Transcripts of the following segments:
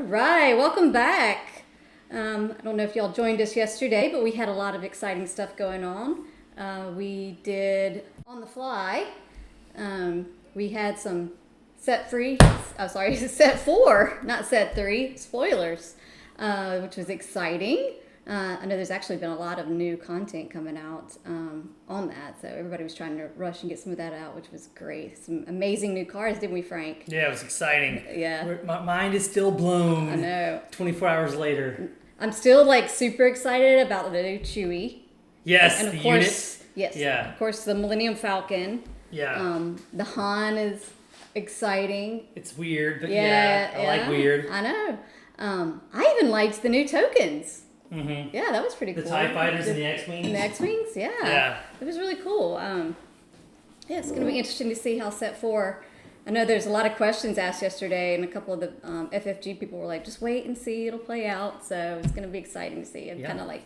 Right, welcome back. I don't know if y'all joined us yesterday, but we had a lot of exciting stuff going on. We did on the fly. We had some set 4, not set 3 spoilers, which was exciting. I know there's actually been a lot of new content coming out on that, so everybody was trying to rush and get some of that out, which was great. Some amazing new cars, didn't we, Frank? Yeah, it was exciting. Yeah. My mind is still blown. I know. 24 hours later. I'm still super excited about the new Chewie. Yes, and of the course, unit. Yes. Yeah. Of course, the Millennium Falcon. Yeah. The Han is exciting. It's weird, but yeah, I like weird. I know. I even liked the new tokens. Mm-hmm. Yeah, that was pretty cool. The TIE Fighters and the X-Wings. And the X-Wings, yeah. Yeah. It was really cool. Yeah, it's going to be interesting to see how set 4. I know there's a lot of questions asked yesterday, and a couple of the FFG people were like, just wait and see, it'll play out. So it's going to be exciting to see. I'm kind of like,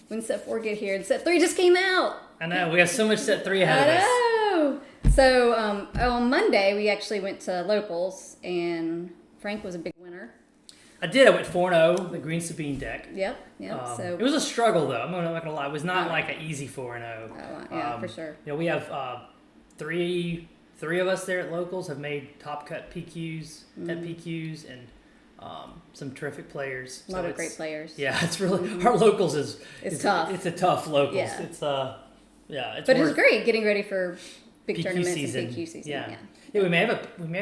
when set 4 get here, and set 3 just came out. I know, we have so much set 3 ahead of us. I know. So on Monday, we actually went to locals, and Frank was a big winner. I did. I went 4-0, the Green Sabine deck. Yep. So it was a struggle, though. I'm not going to lie. It was not like an easy 4-0. Yeah, for sure. You know, we have three of us there at locals have made top cut PQs at PQs, and some terrific players. A lot of great players. Yeah, it's really our locals is tough. It's a tough locals. Yeah. It's But it's great getting ready for big PQ tournaments season. and PQ season. Yeah, we may have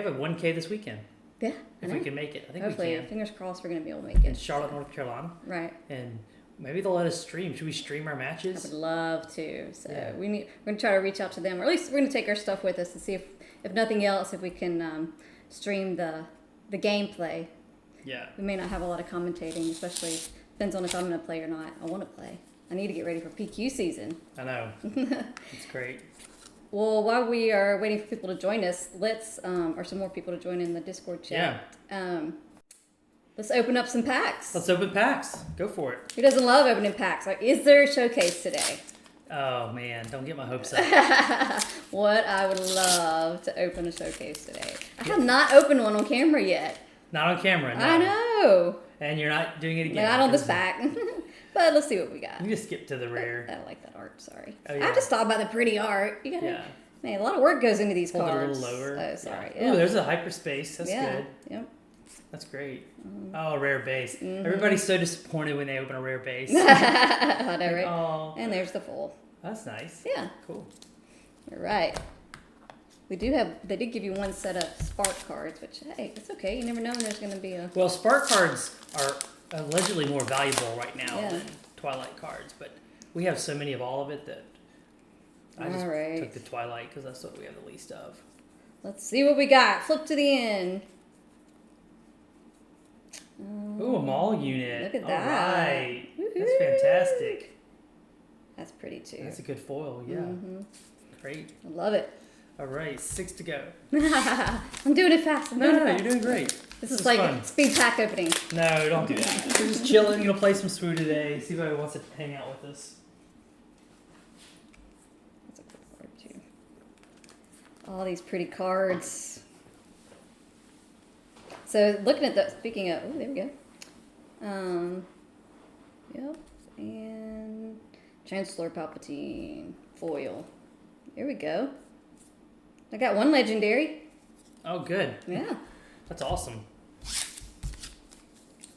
a 1K this weekend. Yeah, if we can make it. I think hopefully, we can. Fingers crossed, we're going to be able to make it. In Charlotte, North Carolina. Right. And maybe they'll let us stream. Should we stream our matches? I would love to. So we're going to try to reach out to them, or at least we're going to take our stuff with us and see if nothing else, if we can stream the gameplay. Yeah. We may not have a lot of commentating, especially depends on if I'm going to play or not. I want to play. I need to get ready for PQ season. I know. It's great. Well, while we are waiting for people to join us, let's or some more people to join in the Discord chat. Yeah. Let's open up some packs. Let's open packs. Go for it. Who doesn't love opening packs? Is there a showcase today? Oh man, don't get my hopes up. What I would love to open a showcase today. I have not opened one on camera yet. Not on camera, no. I know. And you're not doing it again. Not on this pack. But let's see what we got. You just skip to the rear. I don't like that art, sorry. Oh, yeah. I just thought about the pretty art. You gotta, Yeah. Man, a lot of work goes into these Hold cards. it a little lower. Oh, sorry. Yeah. Ooh, there's a hyperspace. That's good. Yep. That's great. Oh, rare base. Mm-hmm. Everybody's so disappointed when they open a rare base. I know, right? Oh. And there's the full. That's nice. Yeah. Cool. All right. They did give you one set of spark cards, which, hey, it's okay. You never know when there's going to be a... Well, spark cards are allegedly more valuable right now than Twilight cards, but we have so many of all of it that I just took the Twilight because that's what we have the least of. Let's see what we got. Flip to the end. Ooh, a mall unit. Look at all that. Right. That's fantastic. That's pretty too. That's a good foil, yeah. Mm-hmm. Great. I love it. All right, 6 to go. I'm doing it fast. You're doing great. This is like fun. Speed pack opening. No, don't do that. We're just chilling. Gonna play some Swoo today. See if anybody wants to hang out with us. That's a good card too. All these pretty cards. So looking at the, speaking of, oh, there we go. Yep, and Chancellor Palpatine foil. There we go. I got one legendary. Oh, good. Yeah. That's awesome.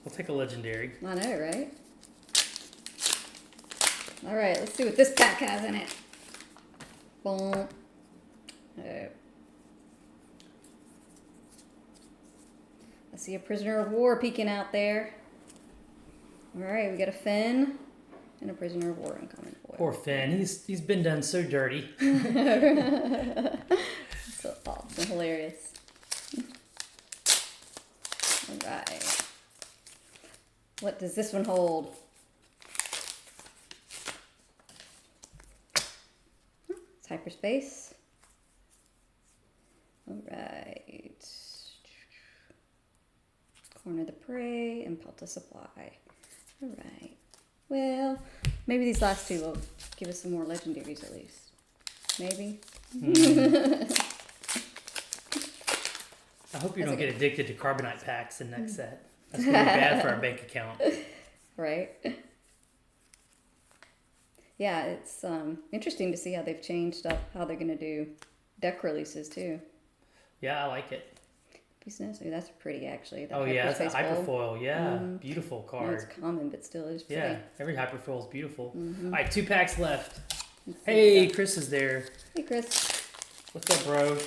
We'll take a legendary. I know, right? All right, let's see what this pack has in it. Boom. Oh. I see a prisoner of war peeking out there. All right, we got a Finn and a prisoner of war uncommon foil. Poor Finn. He's been done so dirty. So awesome, hilarious. All right. What does this one hold? It's hyperspace. All right. Corner the Prey and Pelta Supply. All right. Well, maybe these last two will give us some more legendaries at least. Maybe. I hope you don't get addicted to carbonite packs in next set. That's going to be bad for our bank account. Right. Yeah, it's interesting to see how they've changed up how they're going to do deck releases too. Yeah, I like it. Ooh, that's pretty actually. That that's a hyperfoil. Yeah, beautiful card. No, it's common, but still it's pretty. Yeah, every hyperfoil is beautiful. Mm-hmm. All right, 2 packs left. Hey, Chris is there. Hey, Chris. What's up, bro?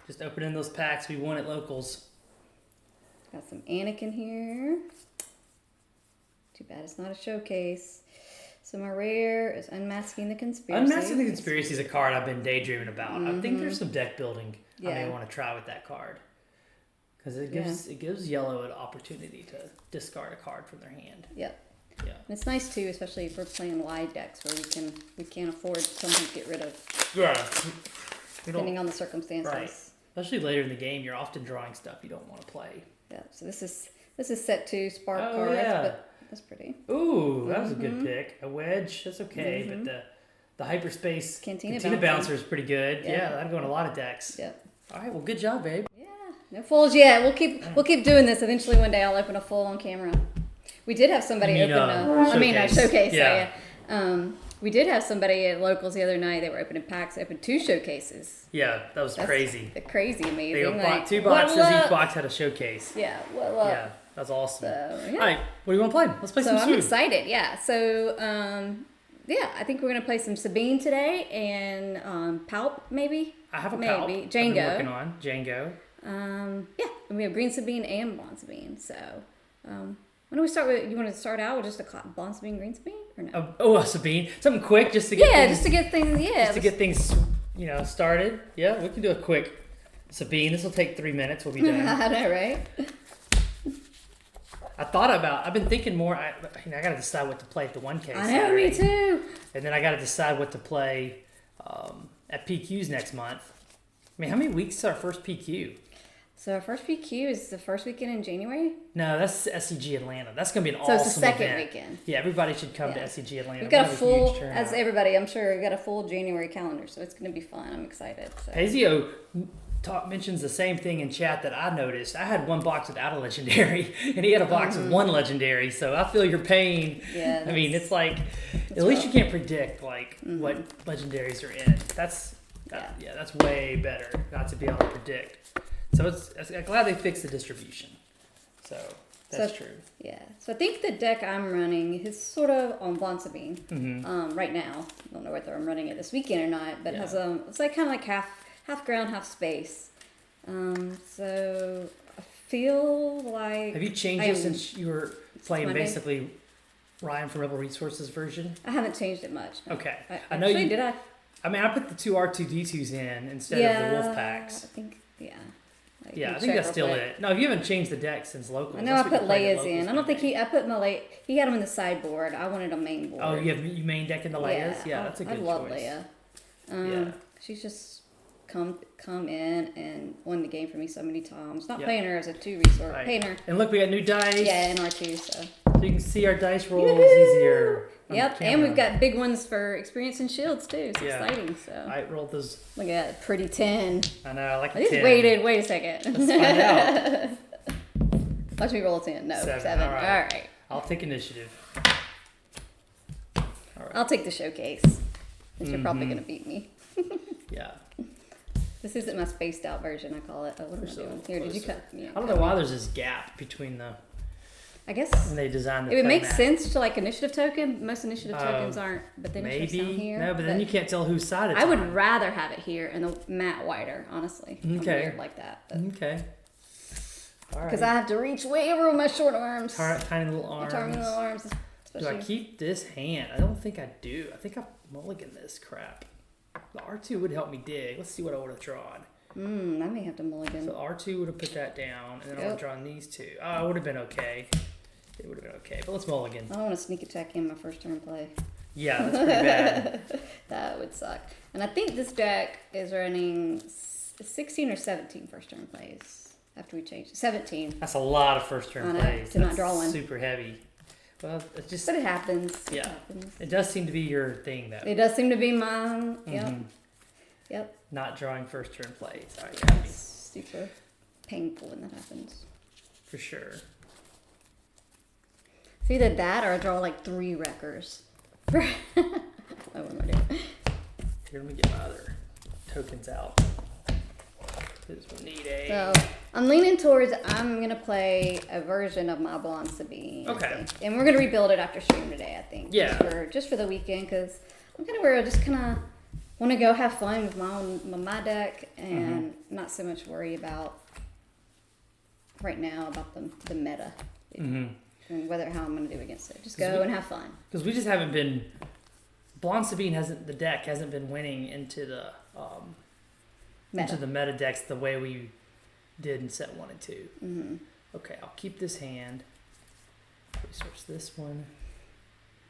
Just opening those packs we won at locals. Got some Anakin here. Too bad it's not a showcase. So my rare is Unmasking the Conspiracy. Unmasking the Conspiracy is a card I've been daydreaming about. I think there's some deck building I may want to try with that card. Because it gives yellow an opportunity to discard a card from their hand. Yep. Yeah. And it's nice too, especially if we're playing wide decks where we can't afford something to get rid of. Yeah. Depending on the circumstances. Right. Especially later in the game, you're often drawing stuff you don't want to play. Yeah. So this is set 2 spark cards, but that's pretty. Ooh, that was a good pick. A wedge, that's okay, but the hyperspace Cantina Bouncer is pretty good. Yeah, that'd go in a lot of decks. Yep. All right, well, good job, babe. Yeah, no fulls yet. We'll keep doing this. Eventually, one day I'll open a full on camera. We did have somebody open a showcase. Yeah. We did have somebody at locals the other night. They were opening packs. They opened 2 showcases. Yeah, that's crazy. Crazy amazing. They bought 2 boxes. Each box had a showcase. Yeah. Well. Yeah, that's awesome. So, yeah. All right, what do you want to play? Let's play some So I'm Swoop. excited. Yeah. So I think we're gonna play some Sabine today and Palp maybe. I have a Palp. Maybe Jango. I've been working on Jango. And we have Green Sabine and Blonde Sabine. So when do we start with? You want to start out with just a Blonde Sabine, Green Sabine, or no? Sabine. Something quick just to get just to get things. Yeah, just to get things started. Yeah, we can do a quick Sabine. This will take 3 minutes. We'll be done. I know, right? I've been thinking more. I got to decide what to play at the 1K. I know, me too. And then I got to decide what to play at PQs next month. I mean, how many weeks is our first PQ? So our first PQ is the first weekend in January? No, that's SCG Atlanta. That's going to be an awesome event. So it's the second weekend. Yeah, everybody should come to SCG Atlanta. We've got a full, as everybody, I'm sure, we've got a full January calendar, so it's going to be fun. I'm excited. So. Pazio mentions the same thing in chat that I noticed. I had 1 box without a legendary, and he had a box with 1 legendary, so I feel your pain. Yeah. I mean, it's like, at least you can't predict, like, what legendaries are in. That's way better not to be able to predict. So I'm glad they fixed the distribution. So that's true. Yeah. So I think the deck I'm running is sort of on Blonde Sabine right now. I don't know whether I'm running it this weekend or not, but it has it's like kind of like half ground, half space. So I feel like. Have you changed it since you were playing basically Ryan from Rebel Resources version? I haven't changed it much. No. Okay. I know you did. I mean, I put the 2 R2D2s in instead of the wolf packs. I think I think that's still it. No, if you haven't changed the deck since locals. I know I put Leia's in. I don't think I put my Leia. He had them in the sideboard. I wanted a main board. Oh, you main deck in the Leia's? Yeah, that's a good choice. I love Leia. She's just come in and won the game for me so many times. Not playing her as a 2 resource. Playing her. And look, we got new dice. Yeah, in R2, so you can see our dice rolls easier. Yep, and we've got big ones for experience and shields too. It's exciting. So I rolled those. Look at that pretty 10. I know, I like I just 10. wait a second. Let's find out. Watch me roll a 10. No, 7. All right. I'll take initiative. All right. I'll take the showcase. Since you're probably going to beat me. Yeah. This isn't my spaced out version, I call it. Oh, what am I doing? Here, did you cut? I don't know why there's this gap between the. I guess when they designed the it would make sense to like initiative token. Most initiative tokens aren't, but then it's down here. No, but then you can't tell whose side it's I would rather have it here and the matte wider, honestly. Okay. I'm weird like that. Okay. All right. Because I have to reach way over with my short arms. Tiny little arms. Tiny little arms. Do I keep this hand? I don't think I do. I think I mulligan this crap. The R2 would help me dig. Let's see what I would have drawn. I may have to mulligan. So R2 would have put that down, and then I would have drawn these 2. Oh, it would have been okay. It would have been okay, but let's mulligan. I don't want to sneak attack in my first turn play. Yeah, that's pretty bad. That would suck. And I think this deck is running 16 or 17 first turn plays after we change 17. That's a lot of first turn plays. To not draw one. Super heavy. Well, it just. But it happens. Yeah. It happens. It does seem to be your thing, though. It does seem to be mine. Yep. Mm-hmm. Yep. Not drawing first turn plays. All right, It's super painful when that happens. for sure. It's either that or I draw like 3 wreckers. Oh, what am I doing? Here, let me get my other tokens out. This will need a... So I'm leaning towards I'm gonna play a version of my blonde Sabine. Okay. And we're gonna rebuild it after stream today, I think. Yeah. Just for the weekend, because I'm kind of where I just kind of want to go have fun with my deck and not so much worry about right now about the meta and how I'm gonna do against it. Just go and have fun. Because we just haven't been. Blonde Sabine the deck hasn't been winning into the meta decks the way we did in set 1 and 2. Mm-hmm. Okay, I'll keep this hand. Resource this one.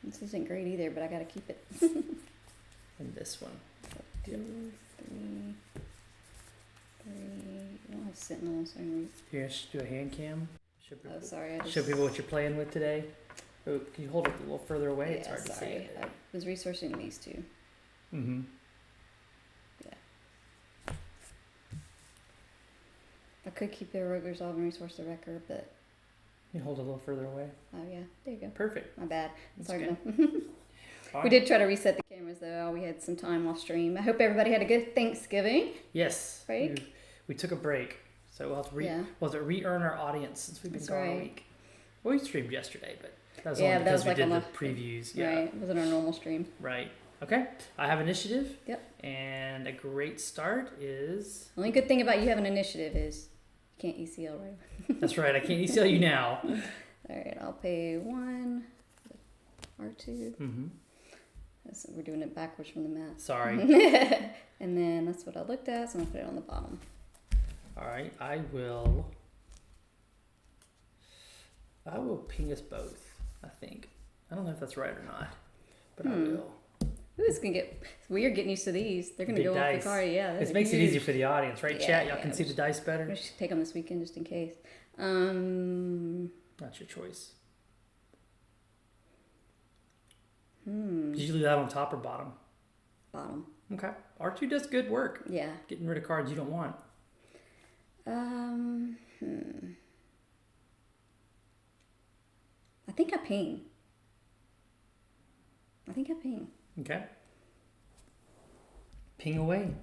This isn't great either, but I gotta keep it. And this one. 2, 3, 3. I don't have sentinels. So Here, just do a hand cam. Oh, sorry. Show people what you're playing with today. Oh, can you hold it a little further away? Yeah, it's hard to see it. I was resourcing these 2. Mm-hmm. Yeah. I could keep their rogue resolve and resource the wrecker, but... You hold it a little further away. Oh, yeah. There you go. Perfect. My bad. That's Sorry. good. We did try to reset the cameras, though. We had some time off stream. I hope everybody had a good Thanksgiving. Yes. Break. We took a break. So we'll have to re-earn our audience since we've been That's gone right. a week. Well, we streamed yesterday, but that was Yeah, only that because was we like did on the the- previews. Yeah. Right. It wasn't our normal stream. Right. Okay. I have initiative. Yep. And a great start is... Only good thing about you having initiative is you can't ECL, right? That's right. I can't ECL you now. All right. I'll pay 1. R2. Mm-hmm. We're doing it backwards from the map. Sorry. And then that's what I looked at, so I'm going to put it on the bottom. All right. I will ping us both, I think. I don't know if that's right or not, but I will. Ooh, it's going to get weird getting used to these. They're going to Big go dice. off the card. Yeah. It makes it easier for the audience, right, Yeah, chat? Y'all yeah, can see the dice better? I should take them this weekend just in case. Not your choice. Did you leave that on top or bottom? Bottom. Okay. R2 does good work. Yeah. Getting rid of cards you don't want. I think I ping. Okay. Ping away.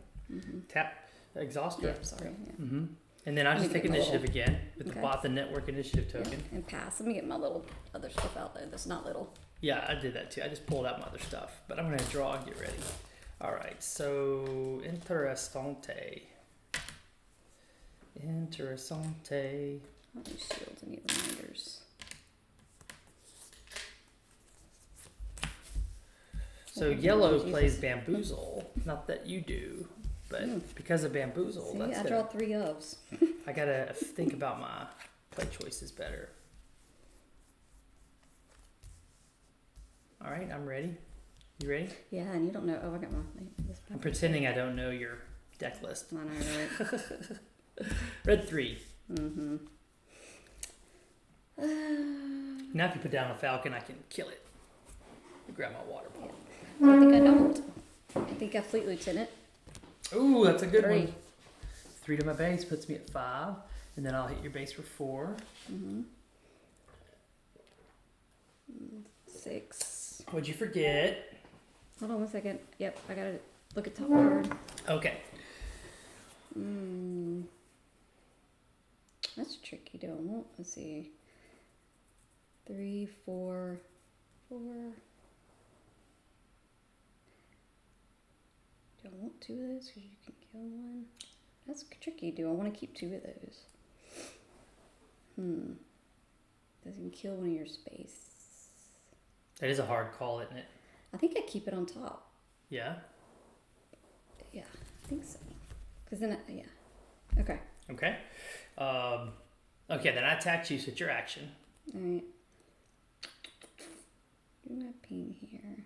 Tap exhauster. Yep, sorry. Yeah. And then I just me take get my initiative little- again with Okay. the Bothan network initiative token. Yeah, and pass. Let me get my little other stuff out there that's not little. Yeah, I did that too. I just pulled out my other stuff, but I'm gonna draw and get ready. All right, so interessante. Interessante. I don't need shields, I need reminders. So yellow plays bamboozle. Not that you do, but because of bamboozle, See, that's I it. draw 3 ofs. I gotta think about my play choices better. All right, I'm ready. You ready? Yeah, and you don't know. Oh, I got my. I'm pretending I don't know your deck list. I know, right? Red 3. Mm-hmm. Now if you put down a falcon, I can kill it. Grab my water bottle. I think I don't. I think I fleet lieutenant. Ooh, that's a good 3. one. 3 to my base puts me at 5, and then I'll hit your base for 4. 6. What'd you forget? Hold on 1 second. Yep, I gotta look at top card. Okay. That's tricky, though. Let's see. 3, 4, 4. Do I want 2 of those? Because you can kill 1. That's tricky. Do I want to keep 2 of those? Doesn't kill one of your space. That is a hard call, isn't it? I think I keep it on top. Yeah? Yeah, I think so. Because then, yeah. Okay. Okay. Okay, then I attacked you, so it's your action. All right. Do my ping here.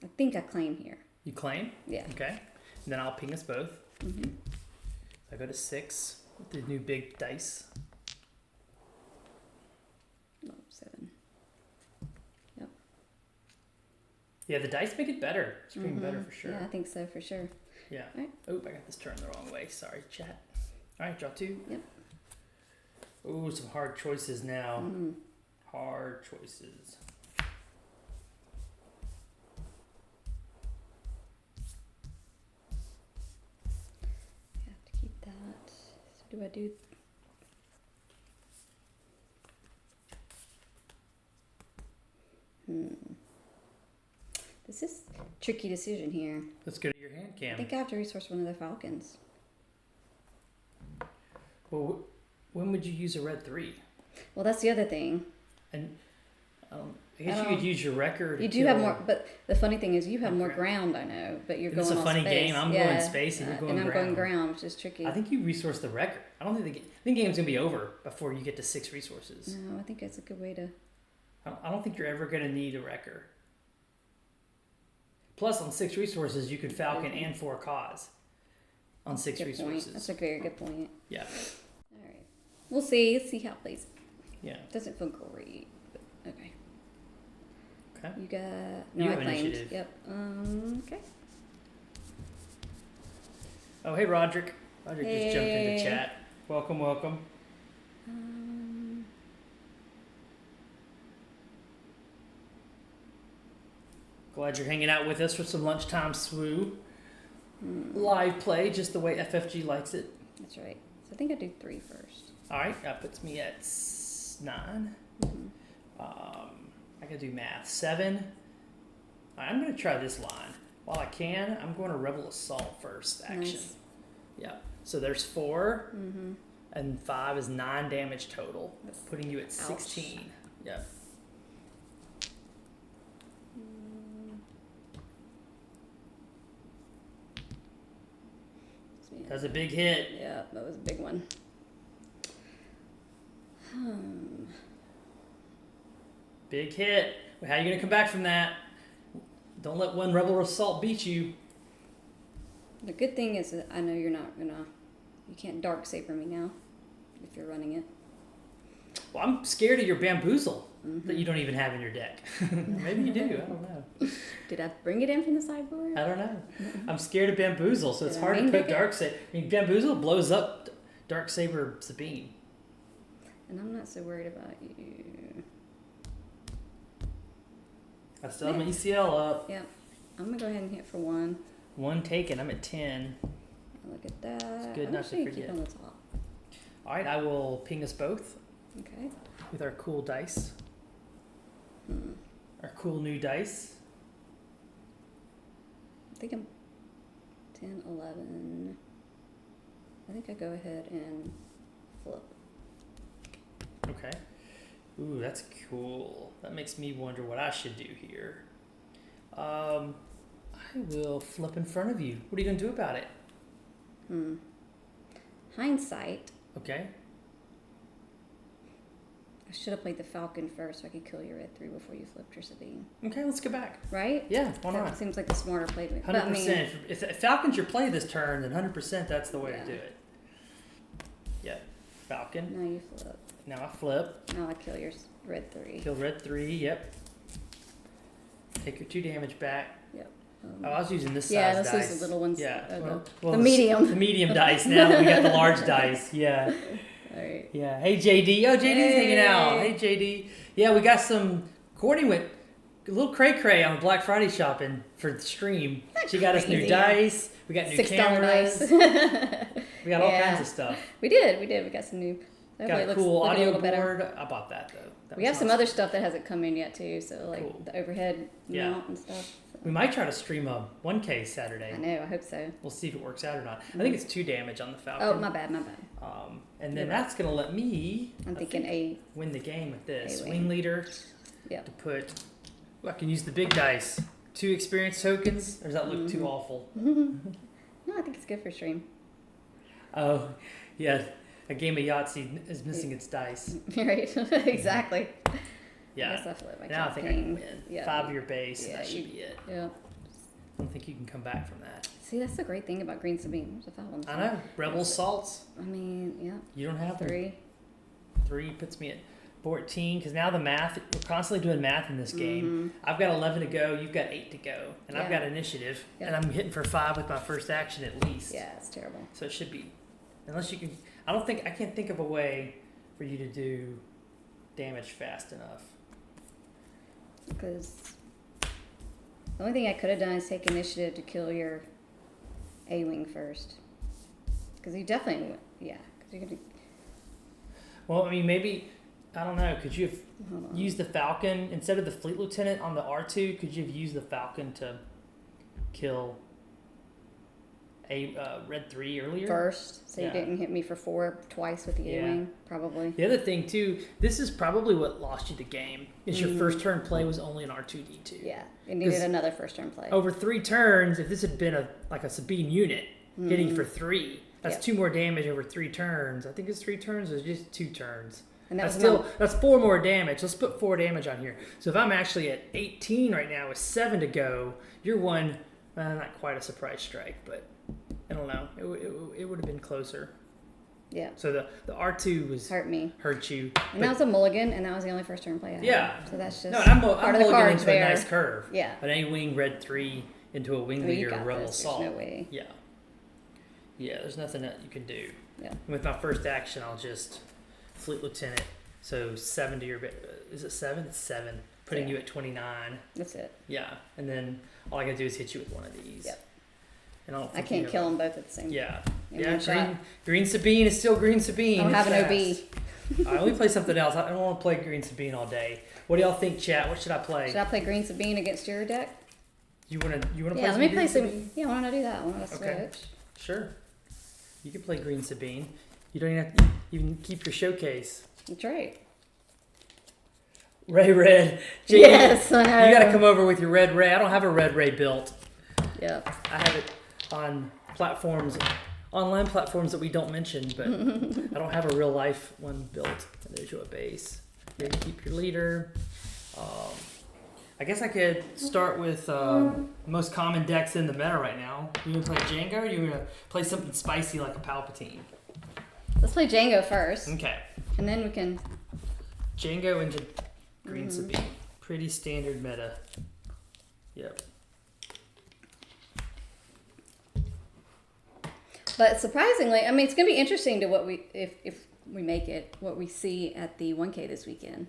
I think I claim here. You claim? Yeah. Okay. And then I'll ping us both. I go to 6 with the new big dice. Oh, 7. Yep. Yeah, the dice make it better. Scream better for sure. Yeah, I think so for sure. Yeah. Right. Oh, I got this turned the wrong way. Sorry, chat. All right, draw 2. Yep. Ooh, some hard choices now. Mm. Hard choices. Have to keep that. So do I do? This is a tricky decision here. Let's go to your hand I cam. think I have to resource one of the Falcons. Well, when would you use a red 3? Well, that's the other thing. And I guess you could use your record. You do have more, but the funny thing is you have more ground, I know, but you're going It's a all funny space. game. I'm going space and you're going and I'm ground. going ground, which is tricky. I think you resource the record. I don't think I think the game's gonna be over before you get to 6 resources. No, I think that's a good way to. I don't think you're ever gonna need a wrecker. Plus, on 6 resources, you can Falcon and 4 cause. On 6 Good resources. point. That's a very good point. Yeah. All right, we'll see. See how it plays. Yeah. Doesn't feel great, but okay. Okay. You got You I have claimed. initiative. Yep. Okay. Oh, hey, Roderick. Roderick just jumped into Hey. chat. Welcome, welcome. Glad you're hanging out with us for some lunchtime swoo. Live play, just the way FFG likes it. That's right. So I think I do 3 first. All right, that puts me at 9. I gotta do math. 7. All right, I'm gonna try this line. While I can, I'm going to Rebel Assault first action. Nice. Yeah. So there's 4, and 5 is 9 damage total, putting you at 16. Ouch. Yeah. That's a big hit. Yeah, that was a big one. Big hit. How are you going to come back from that? Don't let one Rebel Assault beat you. The good thing is that I know you're not gonna. You can't dark saber me now, if you're running it. Well, I'm scared of your Bamboozle that you don't even have in your deck. Maybe you do. I don't know. Did I bring it in from the sideboard? I don't know. I'm scared of Bamboozle, so it's Did I hard to main put deck it? Dark Saber. I mean, Bamboozle blows up Dark Saber Sabine. And I'm not so worried about you. I still have my ECL up. Yep. I'm gonna go ahead and hit for 1. 1 taken. I'm at 10. Look at that. It's good I'm not just to gonna forget. Keep on the top. All right, I will ping us both Okay. with our cool dice. Our cool new dice. I think I'm 10, 11. I think I go ahead and flip. Okay. Ooh, that's cool. That makes me wonder what I should do here. I will flip in front of you. What are you going to do about it? Hindsight. Okay. I should have played the Falcon first so I could kill your red 3 before you flipped your Sabine. Okay, let's go back. Right? Yeah, why That not? seems like the smarter play. 100%. But I mean, If Falcon's your play this turn, then 100% that's the way Yeah. to do it. Yeah. Falcon. now you flip. Now I flip. Now I kill your red 3. Kill red 3. Yep. Take your 2 damage back. Yep. Oh, I was using this Yeah, size let's dice. use the little ones. Yeah. The medium. The medium dice now that we got the large dice. Yeah. All right. Yeah. Hey, JD. Oh, JD's hanging out. Hey, JD. Yeah, we got some. Courtney went a little cray-cray on Black Friday shopping for the stream. She got us new Crazy. dice. We got new $6 cameras. dice. We got all Yeah. kinds of stuff. We did. We got some new. Got Hopefully a it looks cool looking a audio little better. board. I bought that, though. That We was have some nice. other stuff that hasn't come in yet too. So like Cool. the overhead Yeah. mount and stuff. So. We might try to stream a 1K Saturday. I know. I hope so. We'll see if it works out or not. I think it's 2 damage on the Falcon. Oh, my bad. My bad. And then You're right. that's going to let me I'm thinking A. win the game with this. A Wing wing. leader Yep. to put... Ooh, I can use the big dice. 2 experience tokens? Or does that look too awful? No, I think it's good for stream. Oh, yeah. A game of Yahtzee is missing its dice. Right. Exactly. I Yeah. guess I flip. I Now I can't think I can ping. win. Yeah. 5 of your base. Yeah, That should you- be it. Yeah. I don't think you can come back from that. See, that's the great thing about Green Sabine. There's a foul on the I side. know. Rebel Assaults. I mean, yeah. You don't have them. 3. 3 puts me at 14 because now the math, we're constantly doing math in this game. I've got 11 to go, you've got 8 to go, and I've Yeah. got initiative, Yep. and I'm hitting for 5 with my first action at least. Yeah, it's terrible. So it should be, unless you can, I can't think of a way for you to do damage fast enough. Because the only thing I could have done is take initiative to kill your A-wing first. Because you definitely, yeah. Cause you could, Well, I mean, maybe, I don't know, could you have used the Falcon, instead of the Fleet Lieutenant on the R2, could you have used the Falcon to kill a Red 3 earlier? first, so you didn't hit me for 4 twice with the A-wing, probably. The other thing, too, this is probably what lost you the game, is your first turn play was only an R2-D2. Yeah, it needed another first turn play. Over 3 turns, if this had been a Sabine unit hitting for 3, that's 2 more damage over 3 turns. I think it's 3 turns or just 2 turns. And that's 4 more damage. Let's put 4 damage on here. So if I'm actually at 18 right now with 7 to go, you're one, not quite a surprise strike, but I don't know. It would have been closer. Yeah. So the R2 hurt you. And that was a mulligan, and that was the only first turn play I had. Yeah. So that's just I'm part of the cards into there. a nice curve. Yeah. An A-wing Red 3 into a wing leader rebel assault. There's no way. Yeah. Yeah, there's nothing that you can do. Yeah. And with my first action, I'll just Fleet Lieutenant. So 7 to your... Is it 7? It's 7. Putting you at 29. That's it. Yeah. And then all I got to do is hit you with one of these. Yep. And I can't kill them both at the same time. Yeah. Yeah, green Sabine is still Green Sabine. I don't have an OB. I only play something else. I don't want to play Green Sabine all day. What do y'all think, chat? What should I play? Should I play Green Sabine against your deck? You wanna play? Yeah, let me play some. Sabine? Yeah, why don't I do that? I want to Okay. switch. Sure. You can play Green Sabine. You don't even have to, you can keep your showcase. That's right. Red. Jay, Yes, I know. You got to come over with your Red Ray. I don't have a Red Ray built. Yeah. I have it on online platforms that we don't mention, but I don't have a real life one built. There's your base. Here you keep your leader. I guess I could start with most common decks in the meta right now. You gonna play Jango, or you gonna play something spicy like a Palpatine? Let's play Jango first, Okay. and then we can. Jango into Green Sabine. Pretty standard meta. Yep. But surprisingly, I mean, it's going to be interesting to what if we make it, what we see at the 1K this weekend,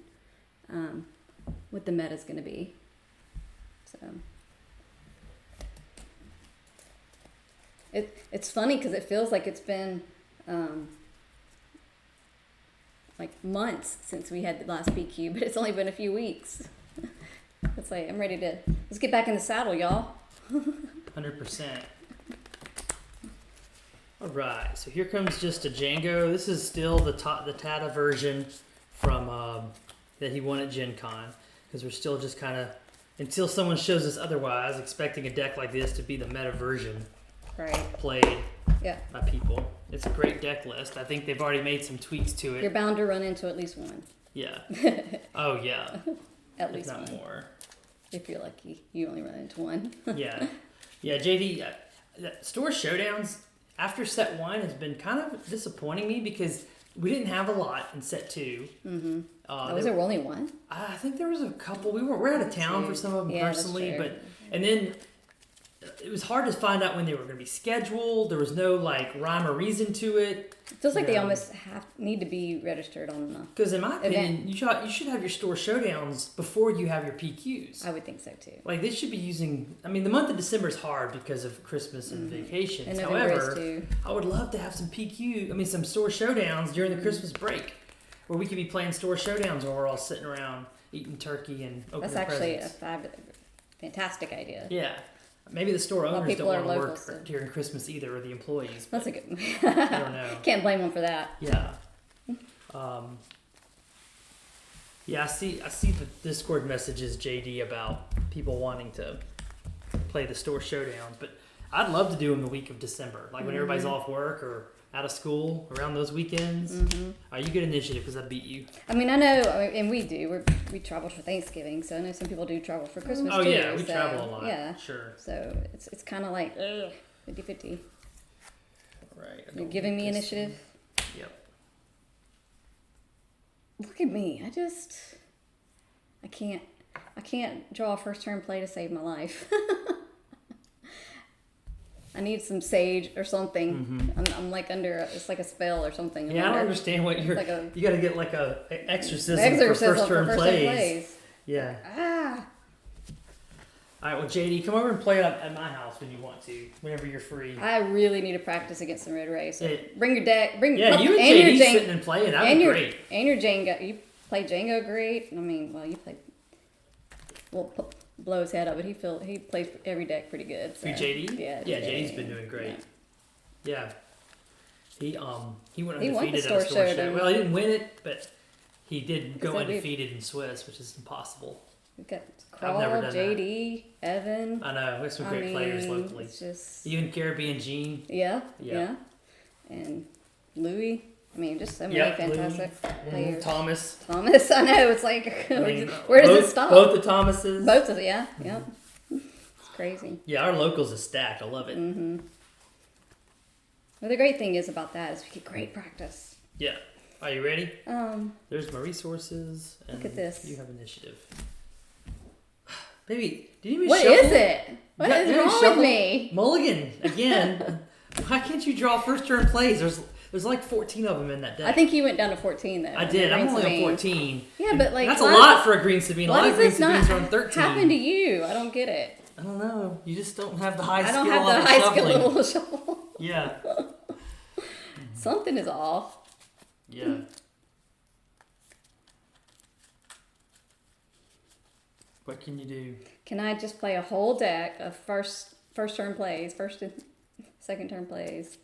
what the meta's going to be. So it's funny because it feels like it's been like months since we had the last PQ, but it's only been a few weeks. It's like I'm ready to let's get back in the saddle, y'all. 100%. All right, so here comes just a Jango. This is still the Tata version from that he won at Gen Con, because we're still just kind of, until someone shows us otherwise, expecting a deck like this to be the meta version played by people. It's a great deck list. I think they've already made some tweaks to it. You're bound to run into at least one. Yeah. Oh, yeah. At least if not one. more. If you're lucky, you only run into one. Yeah. Yeah, JD, Store Showdowns after set 1 has been kind of disappointing me because we didn't have a lot in set 2. Mm-hmm. Was there only one? I think there was a couple. We're out of town for some of them personally, and then it was hard to find out when they were going to be scheduled. There was no like rhyme or reason to it. It feels like they almost need to be registered on the. Because in my opinion, you should have your store showdowns before you have your PQs. I would think so too. Like they should be using. I mean, the month of December is hard because of Christmas and vacations. And November However, is too. I would love to have some some store showdowns during the Christmas break, where we could be playing store showdowns while we're all sitting around eating turkey and opening presents. That's actually a fantastic idea. Yeah. Maybe the store owners don't want to local, work during Christmas either, or the employees. That's a good. I don't know. Can't blame them for that. Yeah. Yeah, I see the Discord messages, JD, about people wanting to play the store showdowns, but I'd love to do them the week of December, like when everybody's off work or out of school around those weekends. You get initiative because I beat you. I mean, I know, and we do. We travel for Thanksgiving, so I know some people do travel for Christmas too. Oh yeah, we travel a lot. Yeah, sure. So it's kind of like 50-50. Right. You're giving me initiative. Yep. Look at me. I can't draw a first turn play to save my life. I need some sage or something. Mm-hmm. I'm like under, it's like a spell or something. Yeah, I don't understand what you're. Like you got to get like a exorcism for first turn plays. Yeah. Ah. All right, well, JD, come over and play it at my house when you want to, whenever you're free. I really need to practice against some red rays. So Yeah. bring your deck. Bring you and JD sitting and playing. That'd be great. And your Jango. You play Jango great. I mean, well, you play. Well, blow his head up, but he plays every deck pretty good. So. For JD? Yeah. Yeah, JD's been doing great. Yeah. He went He won undefeated the at a store store show, show. Well, he didn't win it, but he did go So undefeated in Swiss, which is impossible. We've got I've never Crawl, done JD, Evan. I know. We have some great players locally. It's just Even Caribbean Gene. yeah, and Louis. I mean, just so many fantastic players. Thomas. I know. It's like, I mean, where does it stop? Both the Thomases. Both of yeah. It's crazy. Yeah, our locals is stacked. I love it. Mm-hmm. Well, the great thing is about that is we get great practice. Yeah. Are you ready? There's my resources. And look at this. You have initiative. Baby, did you even What shuffle? is it? What is wrong with me? Mulligan again. Why can't you draw first turn plays? There's like 14 of them in that deck. I think he went down to 14 though. I did. I'm only on 14. Yeah, but like that's a lot for a green Sabine. A lot of green Sabines are on 13. Happen to you? I don't get it. I don't know. You just don't have the high skill. I don't have on the high shuffling. skill level shuffle. Yeah. Something is off. Yeah. What can you do? Can I just play a whole deck of first turn plays, first and second turn plays?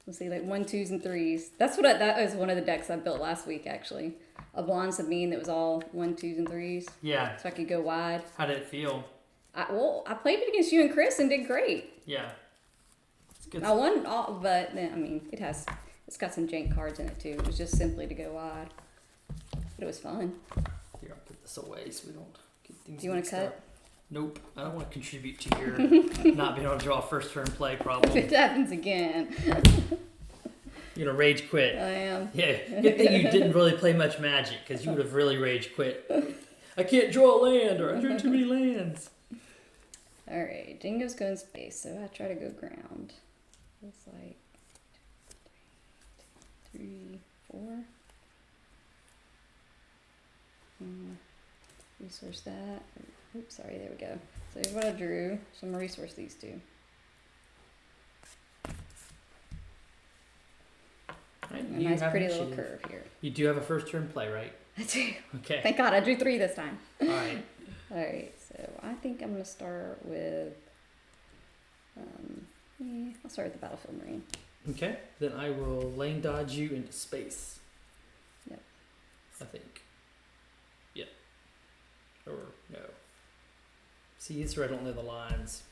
Let's see, like 1, 2s, and 3s. That was one of the decks I built last week actually. A blonde Sabine that was all 1, 2s, and 3s. Yeah. So I could go wide. How did it feel? I played it against you and Chris and did great. Yeah. It's good. I won all, but I mean, it's got some jank cards in it too. It was just simply to go wide, but it was fun. Here, I'll put this away so we don't get things. Do you want to cut? up. Nope, I don't want to contribute to your not being able to draw a first turn play problem. If it happens again, You're gonna rage quit. I am. Yeah, good thing you didn't really play much Magic because you would have really rage quit. I can't draw a land, or I drew too many lands. All right, Jango's going space, so I try to go ground. It's like 3, 4. Resource that. Oops, sorry, there we go. So here's what I drew. So I'm gonna resource these two. Right, A nice pretty little curve here. You do have a first turn play, right? I do. Okay. Thank God, I drew 3 this time. All right. All right, so I think I'm gonna start with. I'll start with the Battlefield Marine. Okay. Then I will lane dodge you into space. Yep. I think. Yep. Or no. See, this is where I don't know the lines.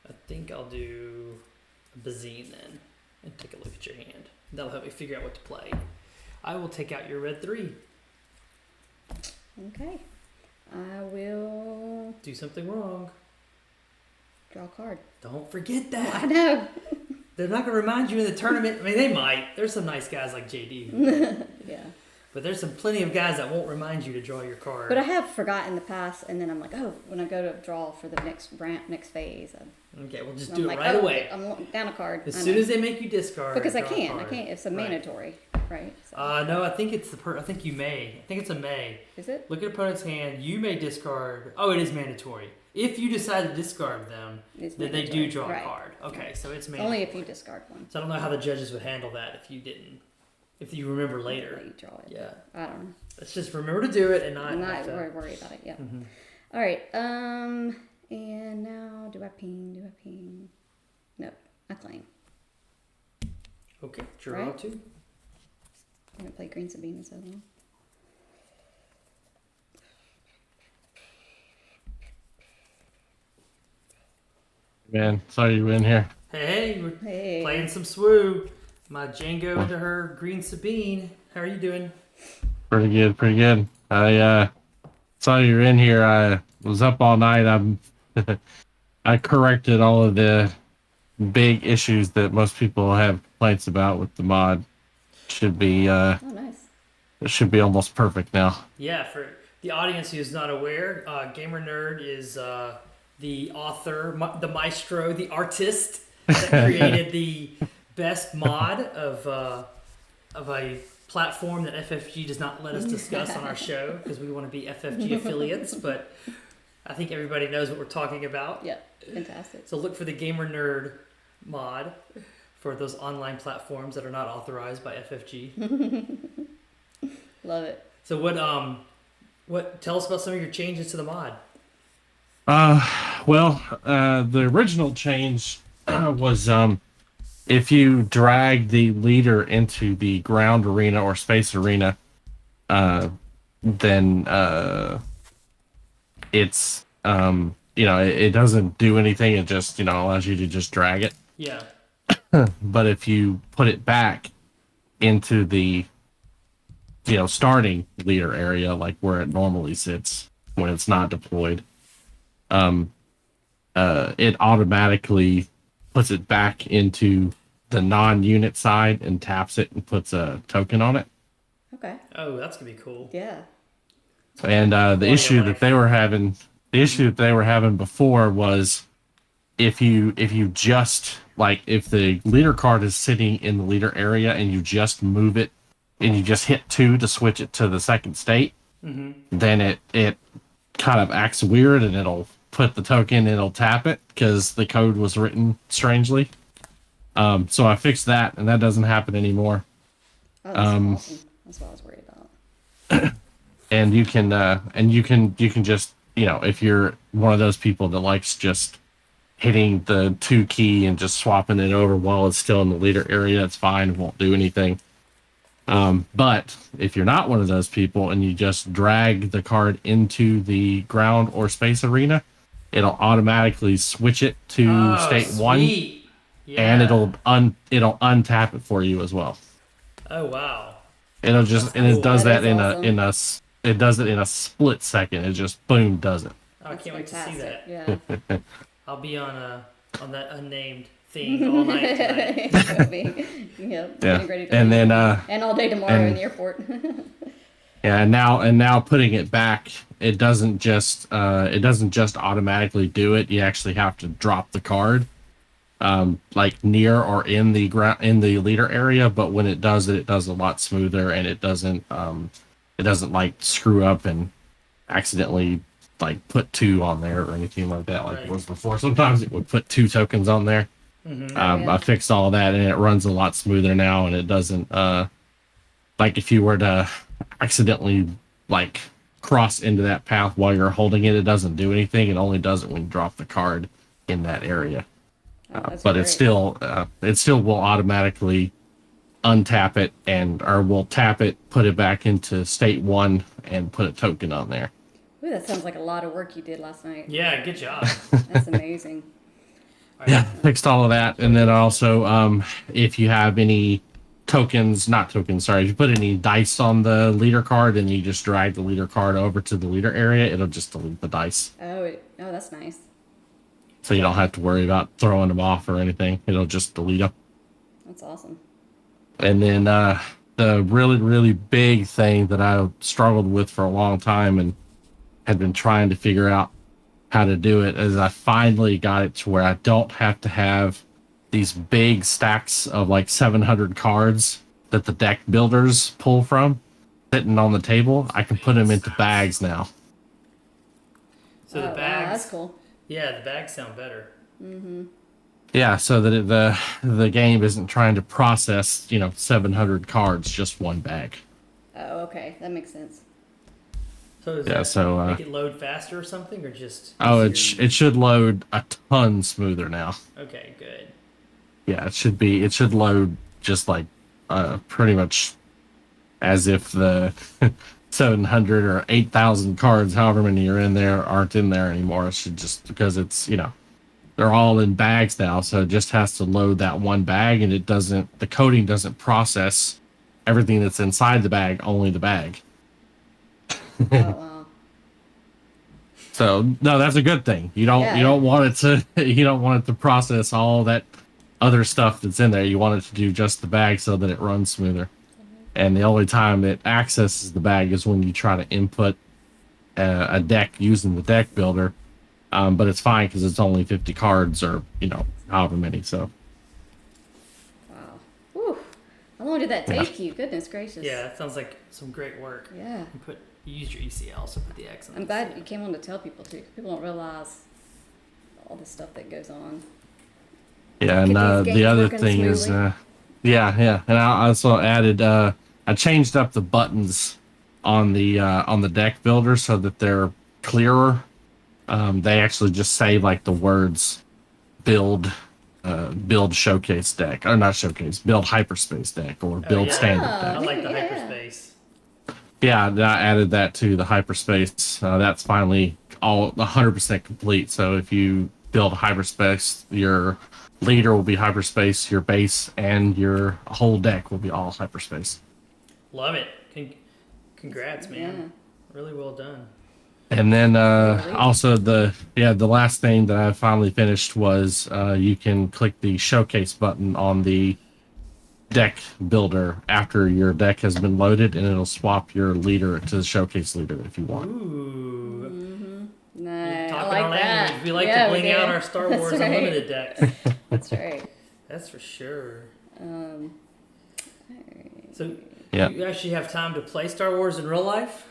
I think I'll do a Bazine then and take a look at your hand. That'll help me figure out what to play. I will take out your red 3. Okay. I will Do something wrong. draw a card. Don't forget I that. know. They're not going to remind you in the tournament. I mean, they might. There's some nice guys like JD. Yeah. But there's some plenty of guys that won't remind you to draw your card. But I have forgotten in the past, and then I'm like, oh, when I go to draw for the next phase, Okay, well, just I'm do like, it right away. I'm down a card. As I soon know. as they make you discard. Because I draw a can't. card. It's a Right. mandatory, right? So, No, I think it's I think you may. I think it's a may. is it? Look at opponent's hand. You may discard. Oh, it is mandatory. If you decide to discard them, It's then they do mandatory. draw Right. a card. Okay, so it's Only mandatory. if you discard one. So I don't know how the judges would handle that if you didn't. If you remember later. Let you draw it. Yeah. I don't know. Let's just remember to do it and not. I'm not have to- worried about it. Yeah. Mhm. All right. And now do I ping? Nope. I claim. Okay, draw Right. 2. I'm gonna play Green Sabine as well. Man, saw you in here. Hey, we're Hey. playing some swoo. My Jango into her Green Sabine. How are you doing? Pretty good, pretty good. I saw you were in here. I was up all night. I corrected all of the big issues that most people have complaints about with the mod. Should be Oh, nice. it should be almost perfect now. Yeah, for the audience who's not aware, Gamer Nerd is the author, the maestro, the artist that created the best mod of a platform that FFG does not let us discuss on our show because we want to be FFG affiliates, but I think everybody knows what we're talking about. Yeah, fantastic. So look for the Gamer Nerd mod for those online platforms that are not authorized by FFG. Love it. So what tell us about some of your changes to the mod? The original change was if you drag the leader into the ground arena or space arena, then it's it doesn't do anything. It just allows you to just drag it. Yeah. But if you put it back into the starting leader area, like where it normally sits when it's not deployed, it automatically puts it back into the non-unit side and taps it and puts a token on it. Okay. Oh, that's gonna be cool. Yeah. And the issue that they were having before was if you just if the leader card is sitting in the leader area and you just move it and you just hit 2 to switch it to the second state, then it kind of acts weird and it'll put the token and it'll tap it because the code was written strangely. So I fixed that and that doesn't happen anymore. Oh, that's awesome. That's what I was worried about. And you can just if you're one of those people that likes just hitting the 2 key and just swapping it over while it's still in the leader area, it's fine. It won't do anything. But if you're not one of those people and you just drag the card into the ground or space arena, it'll automatically switch it to state 1, and it'll untap it for you as well. Oh wow! It'll just That's cool. It does that awesome. it does it in a split second. It just boom does it. Oh, I can't wait to see that. Yeah. I'll be on that unnamed thing all night tonight. Ready to go. And then and all day tomorrow in the airport. yeah, and now putting it back, it doesn't just automatically do it. You actually have to drop the card, near or in the leader area. But when it does it does a lot smoother, and it doesn't screw up and accidentally put 2 on there or anything like that it was before. Sometimes it would put 2 tokens on there. I fixed all that and it runs a lot smoother now, and it doesn't if you were to accidentally cross into that path while you're holding it, it doesn't do anything. It only does it when you drop the card in that area. But great. it still will automatically untap it or will tap it, put it back into state 1 and put a token on there. Ooh, that sounds like a lot of work you did last night. Yeah, good job. That's amazing. Yeah, fixed all of that. And then also, if you have any if you put any dice on the leader card and you just drag the leader card over to the leader area, it'll just delete the dice. Oh, that's nice. So you don't have to worry about throwing them off or anything. It'll just delete them. That's awesome. And then the really, really big thing that I struggled with for a long time and had been trying to figure out how to do it is I finally got it to where I don't have to have these big stacks of 700 cards that the deck builders pull from sitting on the table. I can put them into bags now. So the bags, wow, that's cool. Yeah, the bags sound better. Yeah, so that the game isn't trying to process 700 cards just one bag. Oh, okay, that makes sense. So does make it load faster or something, or just? It should load a ton smoother now. Okay, good. Yeah, it should load just pretty much as if the 700 or 8,000 cards, however many are in there, aren't in there anymore. It should just, because it's they're all in bags now, so it just has to load that one bag, and the coding doesn't process everything that's inside the bag, only the bag. Oh, wow. So no, that's a good thing. You don't want it to process all that other stuff that's in there. You want it to do just the bag so that it runs smoother. And the only time it accesses the bag is when you try to input a deck using the deck builder, But it's fine because it's only 50 cards or, however many. So, Wow. Whew. How long did that take you? Goodness gracious. Yeah, that sounds like some great work. Yeah. You used your ECL, so put the X on. I'm glad you came on to tell people too. People don't realize all the stuff that goes on. yeah. And Get these the games other working thing is, smoothly. yeah. And I also added, I changed up the buttons on the deck builder so that they're clearer. They actually just say like the words build showcase deck, or not showcase, build hyperspace deck, or build yeah. standard Oh, deck. I like the yeah. hyperspace. Yeah, I added that to the hyperspace. That's finally all 100% complete. So if you build hyperspace, your leader will be hyperspace, your base and your whole deck will be all hyperspace. Love it. Congrats, man. Yeah. Really well done. And then also the last thing that I finally finished was you can click the showcase button on the deck builder after your deck has been loaded, and it'll swap your leader to the showcase leader if you want. Ooh. Nice. Talking I like our that. language. We like Yeah, to bling we out do. our Star That's Wars right. Unlimited decks. That's right. That's for sure. So Yeah. you actually have time to play Star Wars in real life?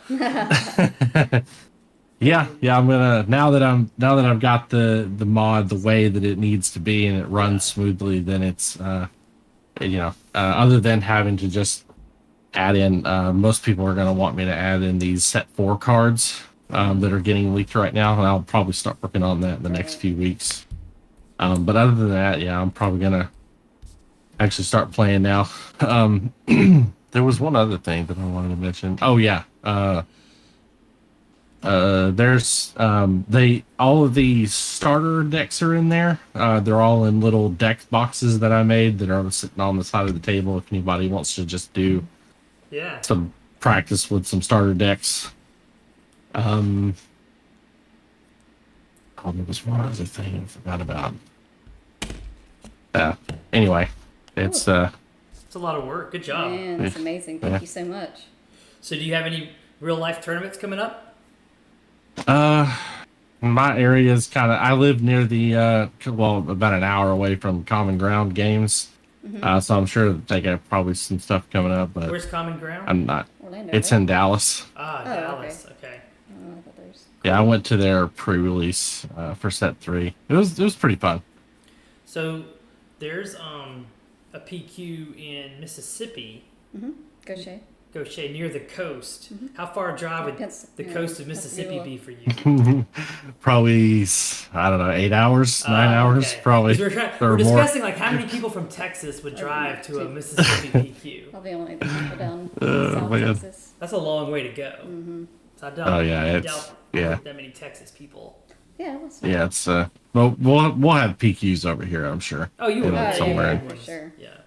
Yeah, I'm gonna now that I've got the mod the way that it needs to be and it runs smoothly, then it's other than having to just add in, most people are gonna want me to add in these set 4 cards that are getting leaked right now, and I'll probably start working on that in the next few weeks. But other than that, I'm probably gonna actually start playing now. There was one other thing that I wanted to mention. Oh yeah. There's all of the starter decks are in there. They're all in little deck boxes that I made that are sitting on the side of the table if anybody wants to just do some practice with some starter decks. Oh, there was one other thing I forgot about. Anyway, it's It's a lot of work. Good job. Man, that's amazing. Thank you so much. So do you have any real life tournaments coming up? my area is I live near the about an hour away from Common Ground Games. So I'm sure that they got probably some stuff coming up, but Where's Common Ground? I'm not. Orlando. It's right? in Dallas. Dallas. Okay. Oh, I thought there was... Yeah, I went to their pre-release for set 3. It was pretty fun. So there's a PQ in Mississippi. Gaucher, near the coast. How far a drive would the coast of Mississippi be for you? Probably, I don't know, 8 hours, 9 hours, okay. probably. We're discussing like how many people from Texas would drive to a Mississippi PQ. Probably only the people down Oh, South man. Texas. That's a long way to go. So I doubt, I doubt that many Texas people. Yeah, that's Yeah, it's well, we'll have PQs over here, I'm sure. Oh, you will somewhere. for sure. Yeah,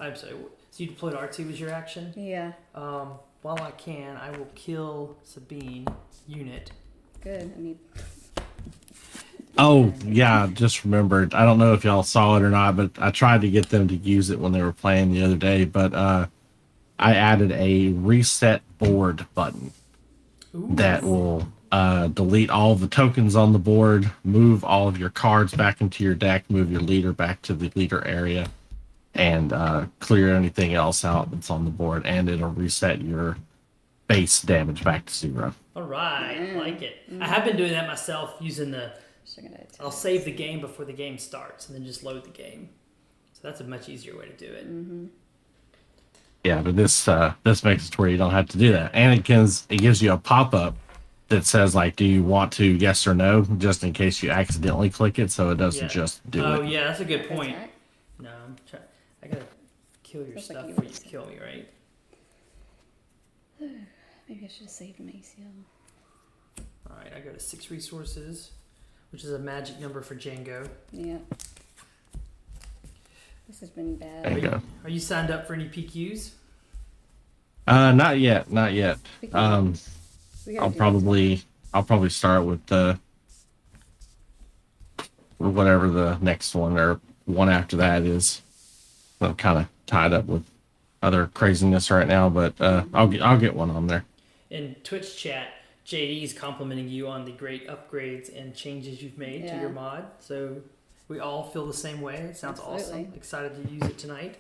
I'm sorry. So you deployed R2 as your action? Yeah. While I can, I will kill Sabine unit. Good. I need... Oh, yeah, just remembered. I don't know if y'all saw it or not, but I tried to get them to use it when they were playing the other day, but I added a reset board button that will delete all the tokens on the board, move all of your cards back into your deck, move your leader back to the leader area, and clear anything else out that's on the board, and it'll reset your base damage back to 0. All right, I like it. I have been doing that myself using I'll save the game before the game starts and then just load the game. So that's a much easier way to do it. Yeah, but this makes it to where you don't have to do that. And it gives you a pop-up that says, like, do you want to yes or no, just in case you accidentally click it, so it doesn't just do it. Oh, yeah, that's a good point. Right. No, I gotta kill your Feels stuff like you before you would say. kill me, right? Maybe I should have saved my ACL. All right, I go to 6 resources, which is a magic number for Jango. Yeah. This has been bad. There you go. Are you signed up for any PQs? Not yet. We gotta I'll do probably start with whatever the next one or one after that is. I'm kind of tied up with other craziness right now, but I'll get one on there. In Twitch chat, JD's complimenting you on the great upgrades and changes you've made to your mod. So we all feel the same way. It sounds awesome. Excited to use it tonight.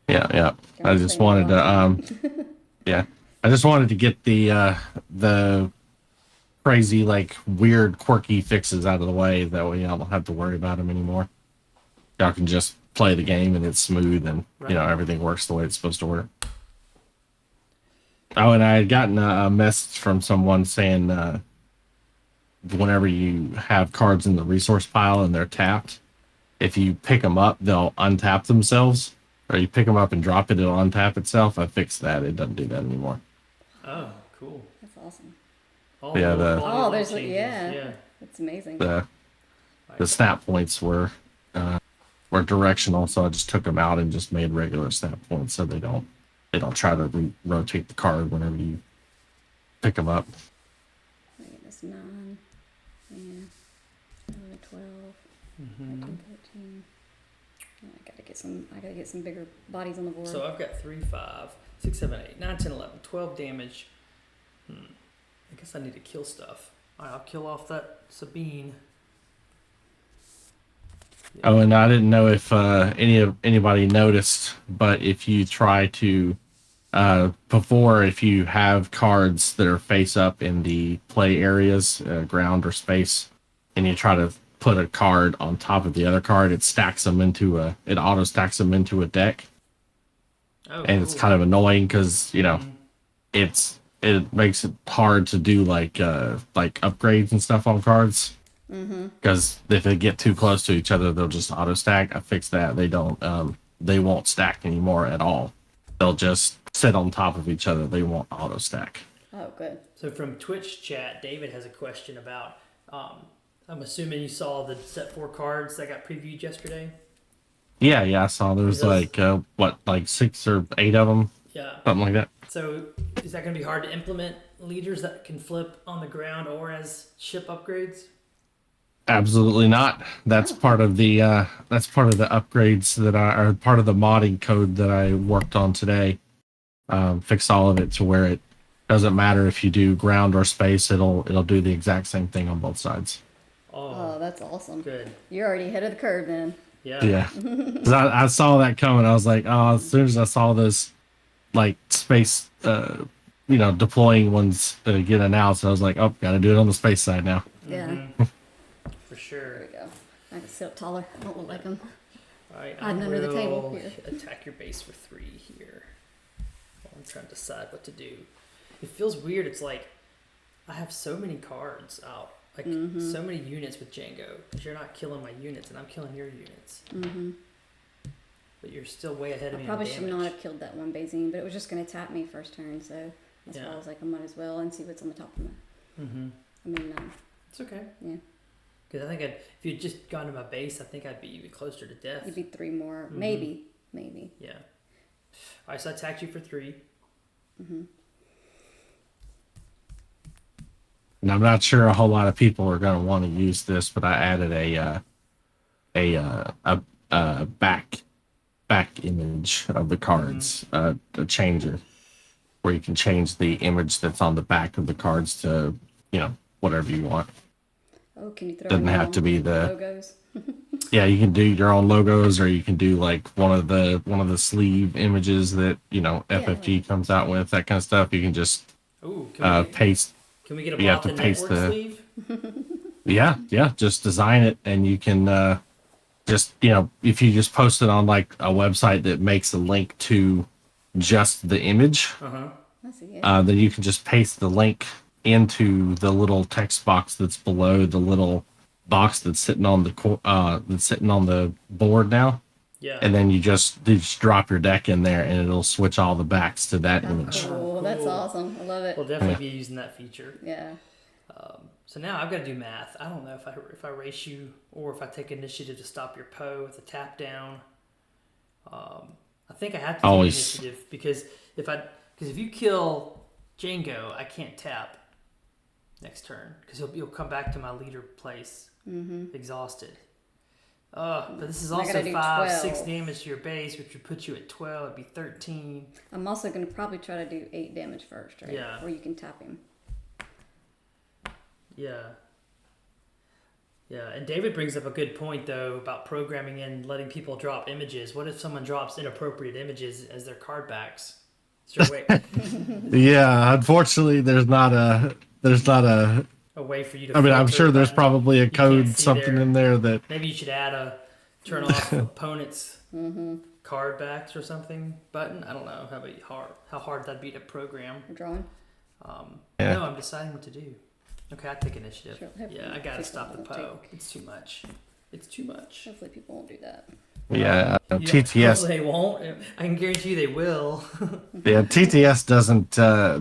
Yeah. I just wanted to I just wanted to get the crazy, like, weird, quirky fixes out of the way. That way y'all don't have to worry about them anymore. Y'all can just play the game and it's smooth and everything works the way it's supposed to work. Oh, and I had gotten a message from someone saying whenever you have cards in the resource pile and they're tapped, if you pick them up, they'll untap themselves. Or you pick them up and drop it, it'll untap itself. I fixed that. It doesn't do that anymore. Oh, cool. That's awesome. There's That's amazing. The snap points were directional, so I just took them out and just made regular snap points so they don't try to rotate the card whenever you pick them up. That's 9, 10, 11, 12, 13, 14. I gotta get some bigger bodies on the board. So I've got 3, 5, 6, 7, 8, 9, 10, 11, 12 damage. I guess I need to kill stuff. All right, I'll kill off that Sabine. Yeah. Oh, and I didn't know if anybody noticed, but if you try to if you have cards that are face up in the play areas, ground or space, and you try to put a card on top of the other card, it auto stacks them into a deck. And it's kind of annoying because it makes it hard to do like upgrades and stuff on cards. Because if they get too close to each other, they'll just auto stack. I fixed that. They won't stack anymore at all. They'll just sit on top of each other. They won't auto stack. Oh, good. So from Twitch chat, David has a question about. I'm assuming you saw the set 4 cards that got previewed yesterday. Yeah, I saw there was like 6 or 8 of them. Yeah, something like that. So is that going to be hard to implement leaders that can flip on the ground or as ship upgrades? Absolutely not. That's part of the upgrades that are part of the modding code that I worked on today. Fix all of it to where it doesn't matter if you do ground or space. It'll do the exact same thing on both sides. Oh, that's awesome. Good. You're already ahead of the curve then. Yeah. 'Cause I saw that coming. I was like, as soon as I saw this, like, space, deploying ones get announced, I was like, got to do it on the space side now. Yeah. For sure. There we go. I can sit up taller. I don't look like them. All right, hiding under the table here. Attack your base for 3 here. I'm trying to decide what to do. It feels weird. It's like I have so many cards out. Like, so many units with Jango, because you're not killing my units, and I'm killing your units. But you're still way ahead of me. Probably should not have killed that one Bazine, but it was just going to tap me first turn, so that's why I was like, I might as well and see what's on the top of my. It's okay. Yeah. Because I think if you'd just gone to my base, I think I'd be even closer to death. You'd be 3 more, maybe. Yeah. All right, so I attacked you for 3. And I'm not sure a whole lot of people are going to want to use this, but I added a back image of the cards, a changer, where you can change the image that's on the back of the cards to, whatever you want. Oh, can you throw Doesn't have to be the logos? Yeah, you can do your own logos, or you can do like one of the sleeve images that FFG comes out with, that kind of stuff. You can just paste. Can we get a Bothan network sleeve? Yeah, just design it, and you can just if you just post it on like a website that makes a link to just the image, then you can just paste the link into the little text box that's below the little box that's sitting on the board now. Yeah. And then you just drop your deck in there, and it'll switch all the backs to that image. Cool. That's awesome. I love it. We'll definitely be using that feature. Yeah. So now I've got to do math. I don't know if I race you or if I take initiative to stop your Poe with a tap down. I think I have to take initiative because if you kill Jango, I can't tap next turn because you'll come back to my leader place exhausted. But this is also 5, 6 damage to your base, which would put you at 12. It'd be 13. I'm also going to probably try to do 8 damage first, right? Yeah. Or you can tap him. Yeah. Yeah, and David brings up a good point, though, about programming and letting people drop images. What if someone drops inappropriate images as their card backs? Is there Yeah, unfortunately, there's not a a way for you to I mean, I'm filter sure there's by- probably a you can't code see something their- in there that Maybe you should add a turn off opponent's card backs or something button. I don't know how hard that'd be to program. Drawing. Yeah. No, I'm deciding what to do. Okay, I take initiative. Sure, hopefully Yeah, I gotta people stop the won't Poe. It's too much. It's too much. Hopefully people won't do that. yeah, Yeah, TTS hopefully they won't. I can guarantee you they will. yeah, TTS doesn't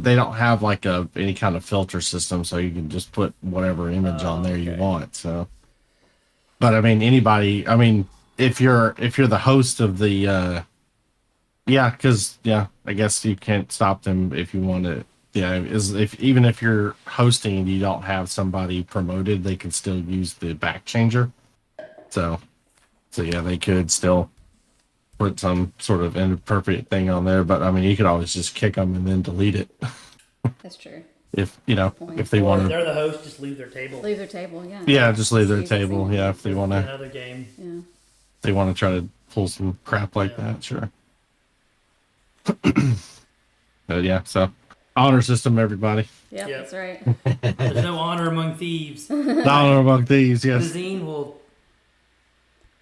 they don't have like any kind of filter system, so you can just put whatever image on there you okay. want. So but I mean anybody, I mean if you're the host of the I guess you can't stop them if you want to. Yeah, even if you're hosting and you don't have somebody promoted, they can still use the back changer. So yeah, they could still put some sort of inappropriate thing on there, but I mean, you could always just kick them and then delete it That's true. if if they Or want if to. they're the host, just leave their table. Leave their table, yeah. Yeah, just leave their Easy to table. see. Yeah, if they want to, Another game. Yeah. they want to try to pull some crap like Yeah. that. Sure. But yeah, so honor system, everybody. Yep, Yep. that's right. There's no honor among thieves. Honor among these. Yes. Zine will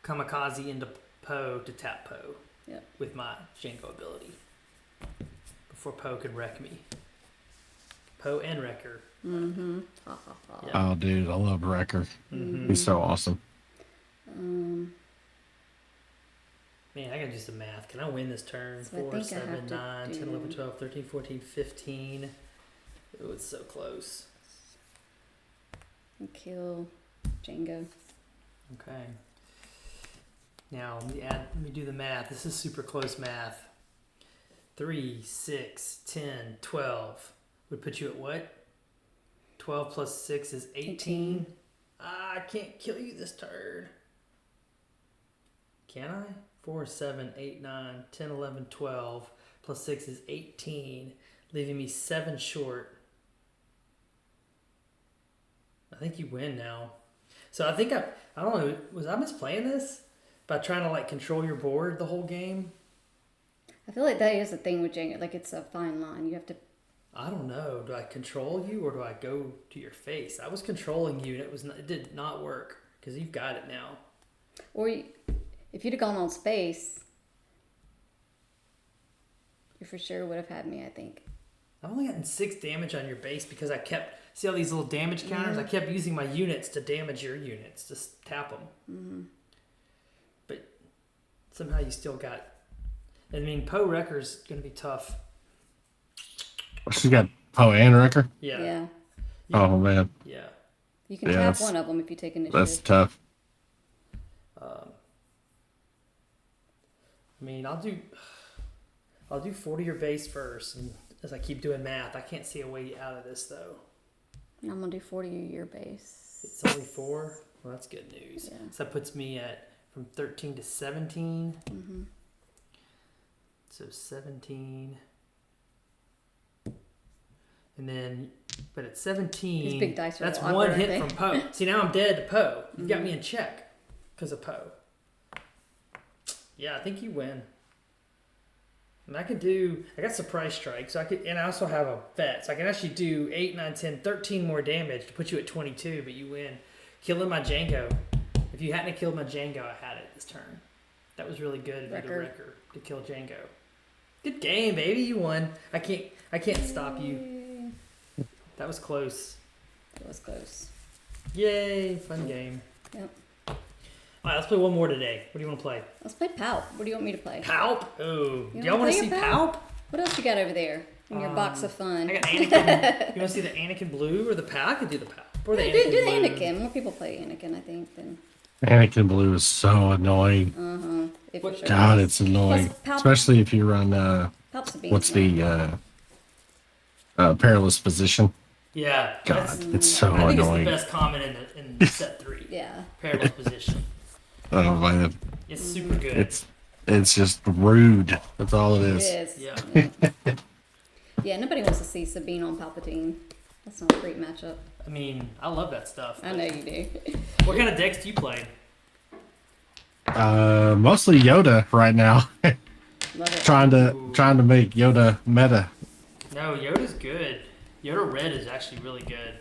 kamikaze into Poe to tap Poe Yep. with my Jango ability before Poe can wreck me. Poe and Wrecker. Mm-hmm. Ha, ha, ha. Yeah. Oh, dude, I love Wrecker. Mm-hmm. He's so awesome. Man, I gotta do some math. Can I win this turn? So I 4, think I 7, have to 9, 10, do- 11, 12, 13, 14, 15. Oh, it's so close. And kill Jango. Okay. Now, let me do the math. This is super close math. 3, 6, 10, 12. Would put you at what? 12 plus 6 is 18. 18. Ah, I can't kill you this turn. Can I? 4, 7, 8, 9, 10, 11, 12. Plus 6 is 18. Leaving me 7 short. I think you win now. So I think I don't know, was I misplaying this? By trying to like control your board the whole game? I feel like that is the thing with Jango. Like it's a fine line. You have to. I don't know. Do I control you or do I go to your face? I was controlling you and it did not work because you've got it now. Or if you'd have gone on space, you for sure would have had me, I think. I've only gotten 6 damage on your base because I kept, see all these little damage counters? I kept using my units to damage your units, just tap them. Mm-hmm. But somehow you still got, I mean, Poe Wrecker's going to be tough. She's got Poe and Wrecker. Yeah. Yeah. Oh man, Yeah. You can Yeah, tap that's- one of them if you take initiative. that's tough. I mean, I'll do 40 your base first, and as I keep doing math, I can't see a way out of this though. I'm gonna do 40 your base. It's only 4. Well, that's good news. Yeah. So that puts me at from 13 to 17. Mm-hmm. So 17, and then, but at 17, These big dice are that's awkward, one aren't hit they? from Poe. See, now I'm dead to Poe. You've got me in check because of Poe. Yeah, I think you win. And I got surprise strike, so and I also have a vet, so I can actually do 8, 9, 10, 13 more damage to put you at 22, but you win. Killing my Jango. If you hadn't killed my Jango, I had it this turn. That was really good of you to Wrecker to kill Jango. Good game, baby. You won. I can't stop you. That was close. It was close. Yay, fun game. Yep. All right, let's play one more today. What do you want to play? Let's play Palp. What do you want me to play? Palp? Oh, You do y'all want to play see your Palp? What else you got over there in your box of fun? I got Anakin. You want to see the Anakin blue or the Palp? I could do the Palp. Or the do Anakin the blue. Anakin. More people play Anakin, I think, than Anakin Blue is so annoying. if What- you're sure. God, it's annoying, Plus, Palp- especially if you run Palp Sabine. what's the perilous position. Yeah. God, that's- it's so I think annoying. it's the best comment in set 3. Yeah. Perilous position. Oh man, It's super good. it's just rude. That's all it It is. is. Yeah. Yeah, nobody wants to see Sabine on Palpatine. That's not a great matchup. I mean, I love that stuff. I know you do. What kind of decks do you play? Mostly Yoda right now. Love it. trying to make Yoda meta. No, Yoda's good. Yoda Red is actually really good.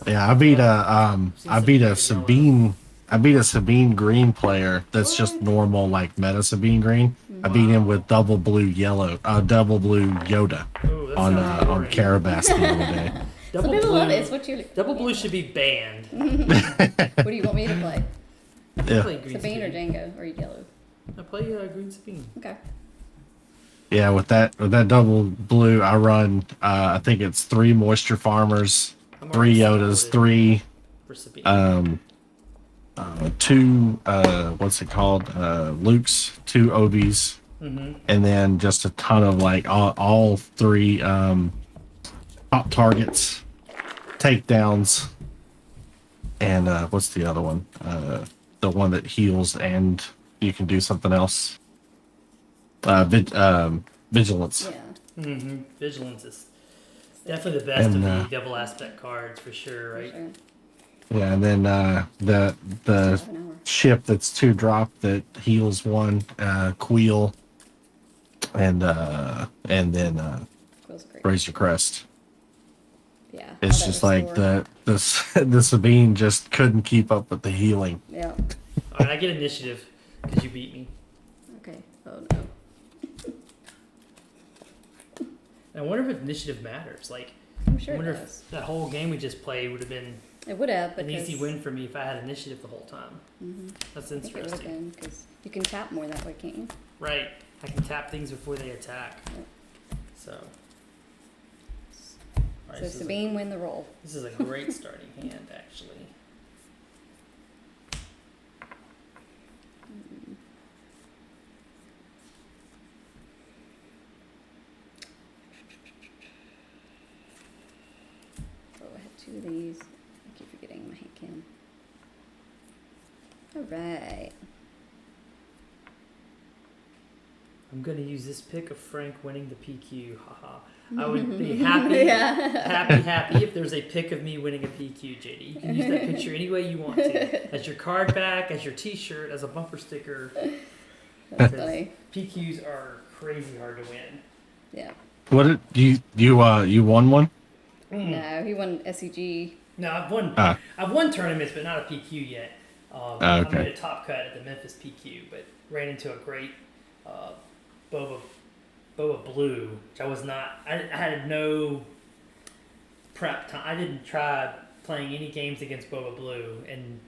Yeah, I beat a Sabine Green player that's just normal like meta Sabine Green. I beat him with double blue Yoda Ooh, that on sounds boring. Carabas the other day. Some people love it. It's what you. Double blue should be banned. What do you want me to play? I Yeah. play green Sabine or Jango or yellow? I play green Sabine. Okay. Yeah, with that double blue, I run. I think it's 3 moisture farmers, I'm 3 already Yodas, supported 3 for Sabine. 2 what's it called? Lukes, 2 Obies, Mm-hmm. and then just a ton of like all 3 top targets, takedowns, and what's the other one? The one that heals and you can do something else. Vigilance. Yeah. Mm-hmm. Vigilance is definitely the best And, of the double aspect cards for sure, right? For sure. Yeah, and then the Half an hour. ship that's 2 drop that heals 1, Queel, and then Quill's great. Razor Crest. Yeah. It's all that just like restore. the Sabine just couldn't keep up with the healing. Yeah. All right, I get initiative because you beat me. Okay. Oh no. I wonder if initiative matters. Like, I'm sure I wonder it does. if that whole game we just played would have been It would have, an because easy win for me if I had initiative the whole time. That's I think it would have interesting. been, because you can tap more that way, can't you? Right. I can tap things before they attack. Yep. So. All right, So this is a- Sabine win the roll. This is a great starting hand, actually. Oh, I had 2 of these. I keep forgetting my hand cam. All right. I'm going to use this pick of Frank winning the PQ. Haha. I would be happy, Yeah. happy if there's a pic of me winning a PQ, JD. You can use that picture any way you want to. As your card back, as your t-shirt, as a bumper sticker. That's funny. PQs are crazy hard to win. Yeah. What did you won one? No, he won SEG. No, Ah. I've won tournaments, but not a PQ yet. Okay. I made a top cut at the Memphis PQ, but ran into a great Boba Blue, which I was not. I had no prep time. I didn't try playing any games against Boba Blue, and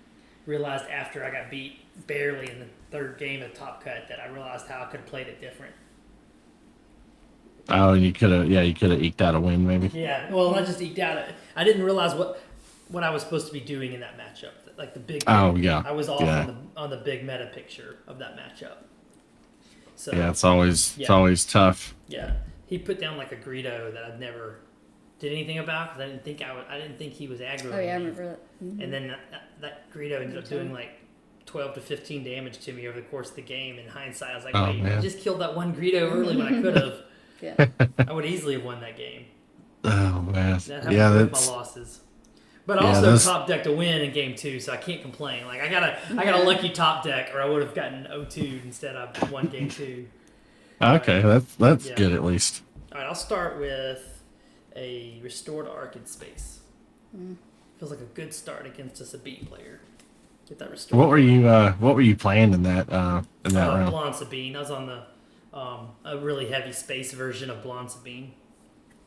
realized after I got beat barely in the 3rd game of top cut that I realized how I could have played it different. Oh, you could have eked out a win maybe. Yeah, well, I just eked out. I didn't realize what I was supposed to be doing in that matchup. Like the big. Oh yeah. I was off Yeah. on the big meta picture of that matchup. So Yeah, it's always tough. yeah, he put down like a Greedo that I'd never did anything about because I didn't think he was aggro. Oh, yeah, I remember that. And then that Greedo ended up doing like 12 to 15 damage to me over the course of the game. In hindsight, I was like, Oh, wait, I man. just killed that one Greedo early when I could have. Yeah. I would easily have won that game. Oh man. That happened Yeah, with that's my losses. But Yeah, also that's- top deck to win in game 2, so I can't complain. Like I got a lucky top deck, or I would have gotten 0-2 instead of won game 2. okay. That's Yeah. good at least. All right, I'll start with a restored arc in space. Feels like a good start against a Sabine player. Get that restored. What were you playing in that round? Blonde Sabine. I was on the a really heavy space version of Blonde Sabine.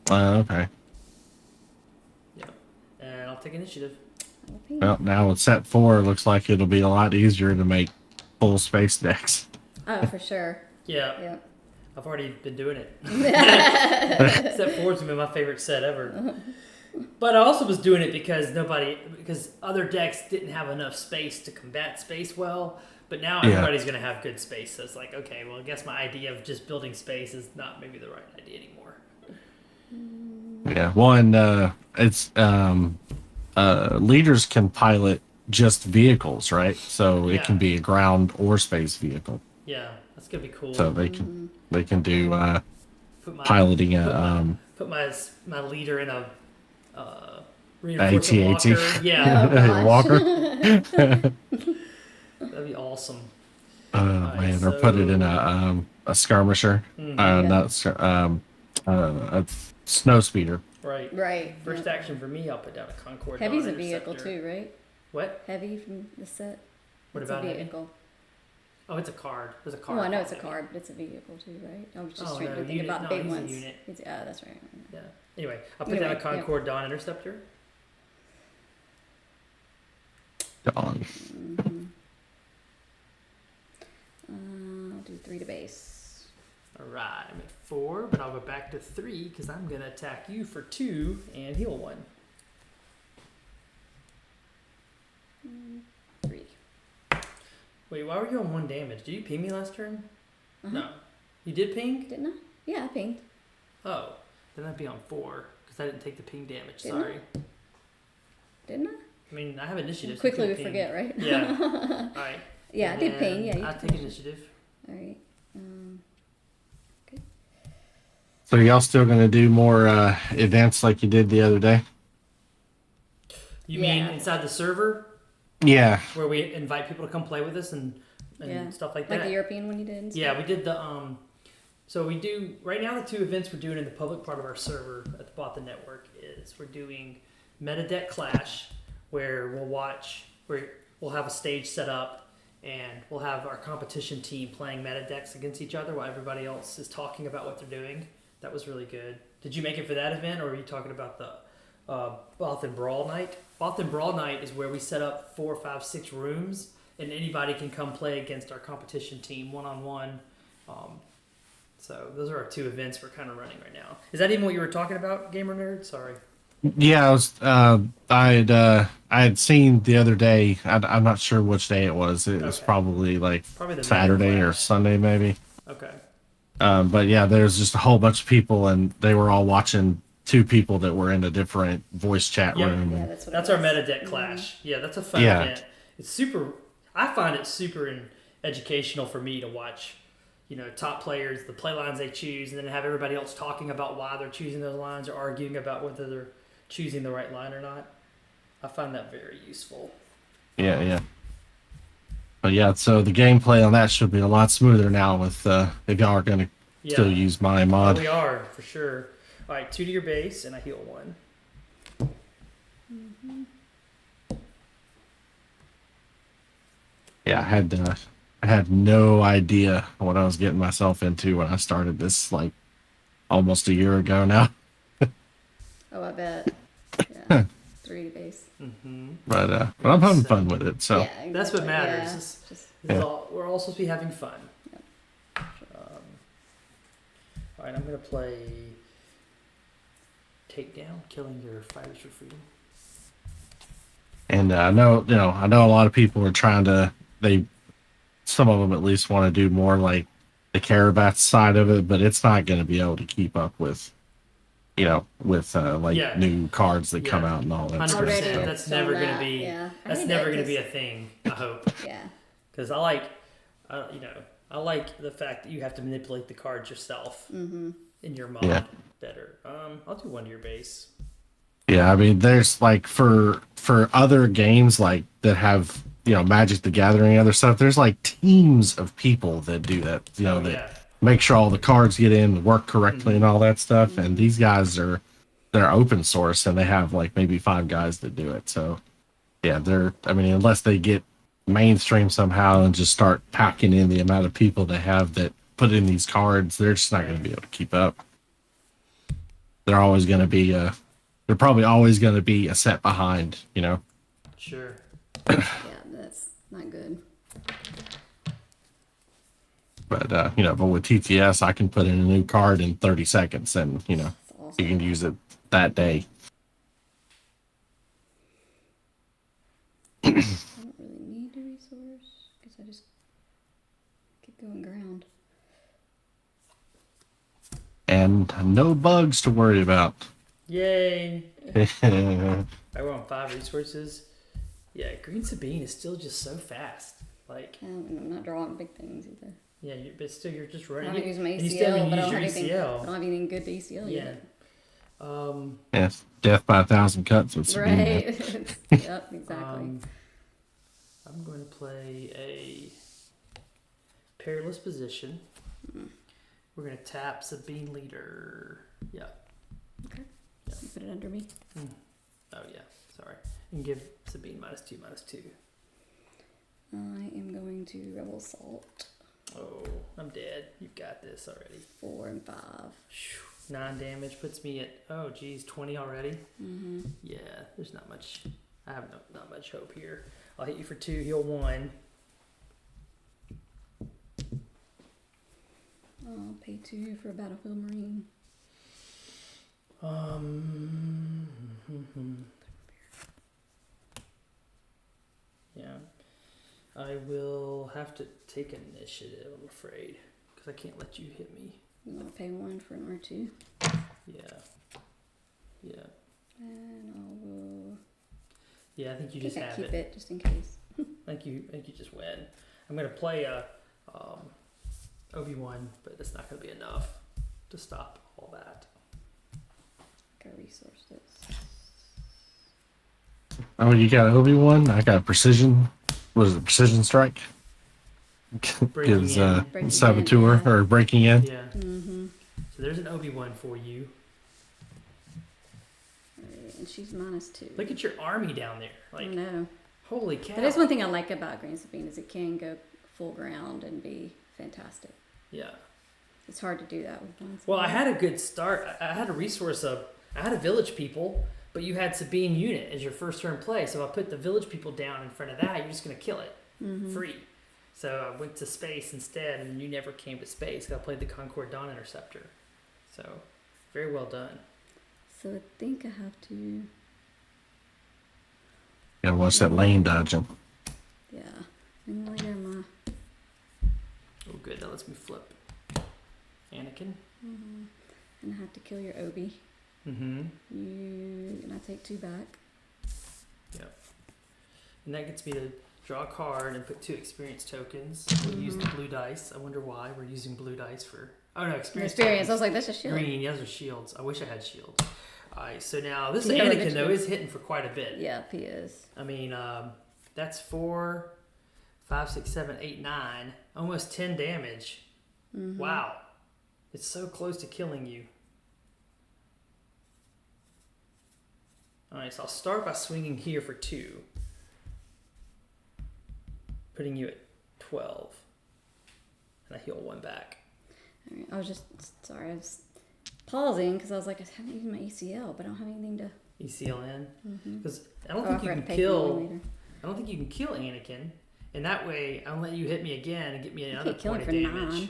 Okay. Yep. And I'll take initiative. Well, now with set 4, it looks like it'll be a lot easier to make full space decks. Oh, for sure. Yeah, Yeah. I've already been doing it. Set 4's been my favorite set ever. But I also was doing it because other decks didn't have enough space to combat space well. But now Yeah. everybody's going to have good space. So it's like, okay, well, I guess my idea of just building space is not maybe the right idea anymore. Yeah. One, it's leaders can pilot just vehicles, right? So Yeah. it can be a ground or space vehicle. Yeah, that's going to be cool. So they can do Put my- piloting put my- a Put my leader in a reinforcement AT-AT. walker. Yeah, Oh, gosh. Walker. that'd be awesome. Oh man, or put it in a skirmisher. Yeah. Not a snow speeder. Right. Right. First yeah. action for me, I'll put down a Concord. Heavy's a non-interceptor. vehicle too, right? What? Heavy from the set. What It's about a heavy? vehicle? Oh, it's a card. There's a card. Oh, I know it's a heavy. card, but it's a vehicle too, right? I was just Oh, trying no, to think unit- about no, big he's a ones. unit. Oh, that's right. Yeah. Anyway, I'll put Anyway, down a Concord Dawn Interceptor. Dawn. I'll do 3 to base. All right, I'm at 4, but I'll go back to 3 because I'm gonna attack you for 2 and heal 1. 3. Wait, why were you on 1 damage? Did you ping me last turn? Uh-huh. No, you did ping. Didn't I? Yeah, I pinged. Oh, then I'd be on 4 because I didn't take the ping damage. Didn't I? Sorry. Didn't I? I mean, I have initiative. so Quickly you we could forget, right? ping. Yeah. All right. Yeah, I And did ping. Yeah, then you I did. take initiative. All right. So y'all still gonna do more events like you did the other day? You mean Yeah. inside the server Yeah. where we invite people to come play with us and Yeah. stuff like Like that? the European one you did? and Yeah, stuff? we did the so we do right now the 2 events we're doing in the public part of our server at the Bothan network is we're doing Meta Deck Clash where we'll have a stage set up and we'll have our competition team playing meta decks against each other while everybody else is talking about what they're doing. That was really good. Did you make it for that event or are you talking about the Bothan Brawl Night? Bothan Brawl Night is where we set up 4, 5, 6 rooms and anybody can come play against our competition team one-on-one. So those are our 2 events we're kind of running right now. Is that even what you were talking about, Gamer Nerd? Sorry. Yeah, I was. I had seen the other day. I'm not sure which day it was. It was Okay. probably like Probably the Saturday Meta or Clash. Sunday, maybe. Okay. But yeah, there's just a whole bunch of people, and they were all watching 2 people that were in a different voice chat Yep. room. Yeah, that's what That's it our was. meta deck clash. Yeah, that's a fun Yeah. event. It's super. I find it super educational for me to watch. Top players, the play lines they choose, and then have everybody else talking about why they're choosing those lines or arguing about whether they're choosing the right line or not. I find that very useful. Yeah. But yeah, so the gameplay on that should be a lot smoother now with if y'all are gonna Yeah, still use my oh, mod. we are for sure. All right, 2 to your base, and I heal 1. Yeah, I had no idea what I was getting myself into when I started this like almost a year ago now. Oh, I bet. Yeah. 3 to base. But I'm having fun with it. So Yeah, That's what exactly. matters. Yeah. This is Yeah. we're all supposed to be having fun. All right, I'm gonna play Takedown, killing your fighters for freedom. and I know a lot of people are trying to some of them at least want to do more like the Karabat side of it, but it's not going to be able to keep up with Yeah. new cards that come Yeah. out and all that 100%. stuff. So. That's So never gonna that, be. yeah. I That's hate never that gonna be a 'cause- thing. I hope. Yeah. Because I like the fact that you have to manipulate the cards yourself in your mod Yeah. better. I'll do 1 to your base. Yeah, I mean, there's like for other games like that have Magic the Gathering and other stuff. There's like teams of people that do that. That Yeah. make sure all the cards get in, work correctly, and all that stuff. And these guys they're open source, and they have like maybe 5 guys that do it. So yeah, unless they get mainstream somehow and just start packing in the amount of people they have that put in these cards, they're just not going to be able to keep up. They're probably always going to be a set behind, Sure. Yeah, that's not good. But but with TTS, I can put in a new card in 30 seconds, and That's you awesome. can use it that day. I don't really need a resource because I just keep going ground. And no bugs to worry about. Yay! Yeah, We're on 5 resources. Yeah, Green Sabine is still just so fast. Like, And I'm not drawing big things either. but still, you're just I running. haven't used my And you still ACL, haven't but I used don't your have anything. I ACL. don't have anything good to ACL Yeah. yet. Yes, death by 1,000 cuts with Sabine. Right. Yep, exactly. I'm going to play a perilous position. We're going to tap Sabine leader. Yeah. Okay. Yeah. You put it under me. Oh yeah, sorry. And give Sabine -2/-2. I am going to rebel assault. Oh, I'm dead. You've got this already. 4 and 5. 9 damage puts me at 20 already. Mm-hmm. Yeah, there's not much. I have not much hope here. I'll hit you for 2, heal 1. I'll pay 2 for a battlefield marine. Yeah, I will have to take initiative. I'm afraid because I can't let you hit me. You want to pay 1 for an R2? Yeah. And I will. Yeah, I think you I just think I have keep it. it just in case. I think you just win. I'm gonna play Obi-Wan, but that's not gonna be enough to stop all that. Gotta resource this. Oh, you got Obi-Wan? I got precision. What is it? Precision strike? Breaking Gives in. Breaking saboteur in, yeah. or breaking in. Yeah. Mm-hmm. So there's an Obi-Wan for you. Right, and she's -2. Look at your army down there. I Like, know. holy cow. That is one thing I like about Green Sabine is it can go full ground and be fantastic. Yeah. It's hard to do that with one. Well, I had a good start. I had a resource of, I had a village people, but you had Sabine unit as your first turn play. So I put the village people down in front of that. You're just going to kill it. Free. So I went to space instead, and you never came to space. I played the Concord Dawn Interceptor. So, very well done. So I think I have to. Gotta watch that lane dodging. Yeah. And later my. Oh, good. That lets me flip. Anakin. And I have to kill your Obi. Mm-hmm. And I take 2 back. Yep. And that gets me to draw a card and put 2 experience tokens. We'll use the blue dice. I wonder why we're using blue dice for... Oh, no, experience I tokens. was like, that's a shield. Green, those are shields. I wish I had shields. Alright, so now this Yeah, Anakin, though, eventually. is hitting for quite a bit. Yeah, he is. I mean, that's 4, 5, 6, 7, 8, 9. Almost 10 damage. Wow. It's so close to killing you. Alright, so I'll start by swinging here for 2. Putting you at 12. And I heal 1 back. All right, I was just sorry. I was pausing because I was like, I haven't used my ACL, but I don't have anything to. ECL in. Because I don't I think you forgot can to pay for kill... one later. I don't think you can kill Anakin. And that way, I'll let you hit me again and get me I another can't kill point him of for damage. 9.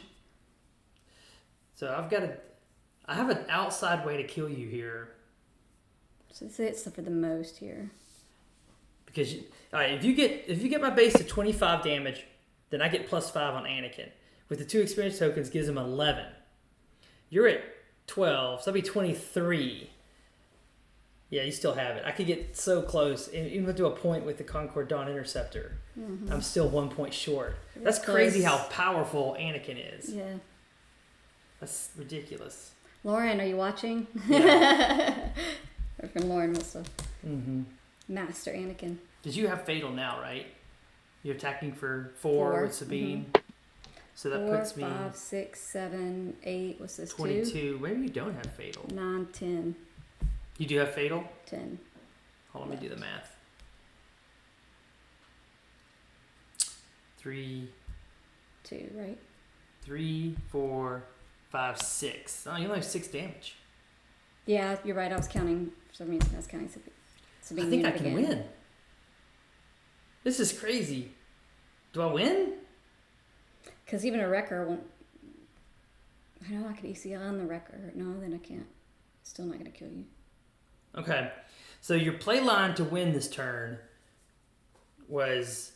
So I have an outside way to kill you here. So it's for the most here. Because all right, if you get my base to 25 damage, then I get +5 on Anakin. With the 2 experience tokens, gives him 11. You're at 12, so that'd be 23. Yeah, you still have it. I could get so close, and even to a point with the Concord Dawn Interceptor. I'm still 1 point short. That's crazy close. how powerful Anakin is. Yeah. That's ridiculous. Lauren, are you watching? Yeah. Our friend Lauren must have. Master Anakin. Did you have Fatal now, right? You're attacking for 4 with Sabine. So that 4, puts me 5, 6, 7, 8. What's this? 22. Maybe you don't have Fatal. 2, 9, 10. You do have Fatal? 10. Hold on, let me do the math. 3, 2, right? 3, 4, 5, 6. Oh, you only have 6 damage. Yeah, you're right. I was counting. For some reason, I was counting Sabine. I think I unit can again. win. This is crazy. Do I win? Because even a wrecker won't. I know I could ECL on the wrecker. No, then I can't. Still not going to kill you. Okay. So your play line to win this turn was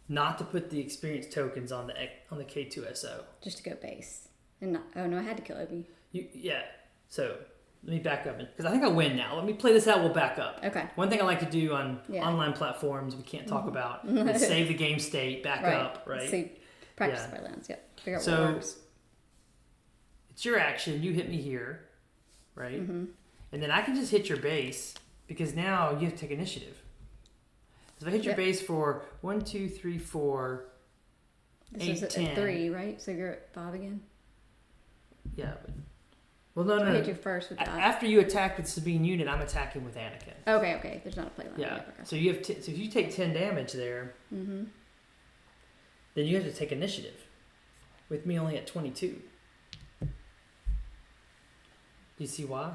not to put the experience tokens on the K2SO. Just to go base. And not, oh no, I had to kill Obi. Yeah. So let me back up because I think I win now. Let me play this out. We'll back up. Okay. One thing I like to do on Yeah. online platforms we can't talk about is save the game state, back up, right? See, practice Yeah. by lens. Yep. Figure out So- what works. It's your action. You hit me here, right? and then I can just hit your base because now you have to take initiative. So if I hit your base for 1, 2, 3, 4, This 8, is 10. at 3, right? So you're at 5 again? Yeah. Well, no. I hit you first with 5. After you attack with Sabine unit, I'm attacking with Anakin. Okay. There's not a play line. Yeah. Okay. So you have so if you take 10 damage there, Mm-hmm. then you have to take initiative. With me only at 22. Do you see why?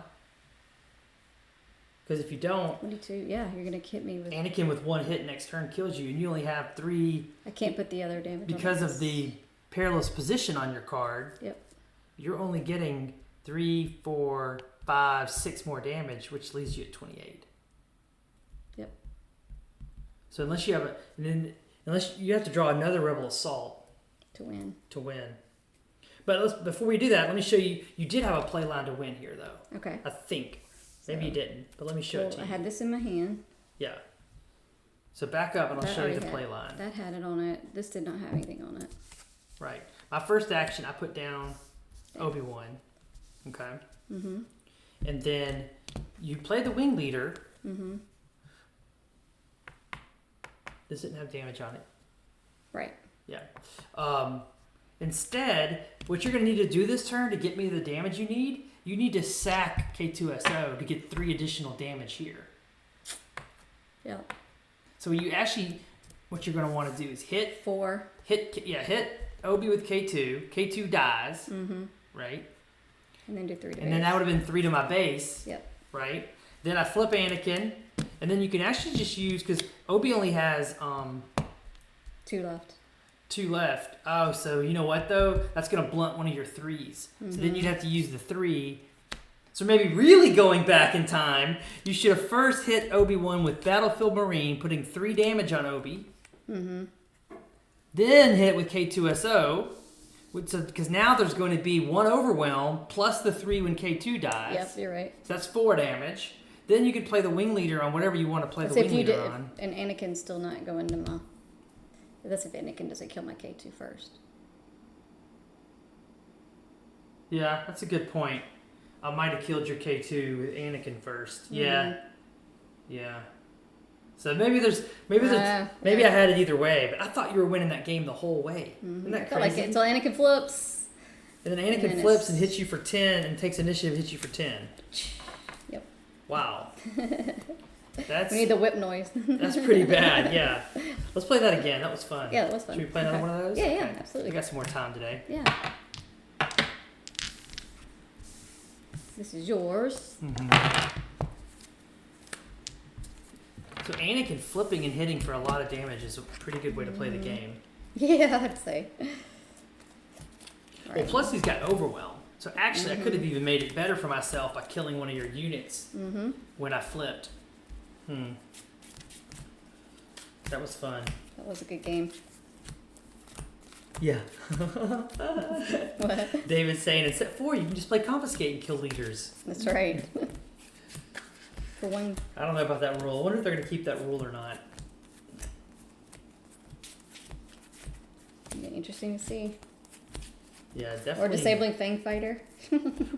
Because if you don't, 22. Yeah, you're gonna hit me with. Anakin with 1 hit next turn kills you, and you only have 3 I can't put the other damage because on of the perilous position on your card. Yep. You're only getting 3, 4, 5, 6 more damage, which leaves you at 28. Yep. So unless you have unless you have to draw another rebel assault to win. But before we do that, let me show you. You did have a play line to win here, though. Okay. I think. Maybe you didn't, but let me show it to you. I had this in my hand. Yeah. So back up and I'll That show you the already play line. That had it on it. This did not have anything on it. Right. My first action, I put down Obi-Wan. Okay. Mm-hmm. And then you play the wing leader. Mm-hmm. This didn't have damage on it. Right. Yeah. Instead, what you're going to need to do this turn to get me the damage you need to sack K2SO to get 3 additional damage here. Yeah. So what you're going to want to do is hit 4. Hit Obi with K2. K2 dies, Mm-hmm. right? And then do 3 to And then that would have been 3 to my base, Yep. right? Then I flip Anakin, and then you can actually just use, because Obi only has 2 left. 2 left. Oh, so you know what though? That's gonna blunt one of your 3s. So then you'd have to use the 3. So maybe really going back in time, you should have first hit Obi-Wan with Battlefield Marine, putting 3 damage on Obi. Mm-hmm. Then hit with K2SO, because now there's going to be 1 overwhelm plus the 3 when K2 dies. Yep, you're right. So that's 4 damage. Then you could play the wing leader on whatever you want to play the wing leader on. And Anakin's still not going to my. That's if Anakin doesn't kill my K2 first. Yeah, that's a good point. I might have killed your K2 with Anakin first. Yeah. Yeah. So maybe I had it either way, but I thought you were winning that game the whole way. Isn't that I felt crazy? like it until Anakin flips. And then Anakin flips and hits you for 10 and takes initiative and hits you for 10. Yep. Wow. We need the whip noise. That's pretty bad, yeah. Let's play that again. That was fun. Yeah, that was fun. Should we play another one of those? Yeah, Okay. yeah, absolutely. We got some more time today. Yeah. This is yours. So Anakin flipping and hitting for a lot of damage is a pretty good way to play the game. Yeah, I'd say. Well, plus he's got overwhelm. So actually, I could have even made it better for myself by killing one of your units when I flipped. That was fun. That was a good game. Yeah. What? David's saying in set 4, you can just play confiscate and kill leaders. That's right. For one. I don't know about that rule. I wonder if they're going to keep that rule or not. Yeah, interesting to see. Yeah, definitely. Or disabling Fang Fighter.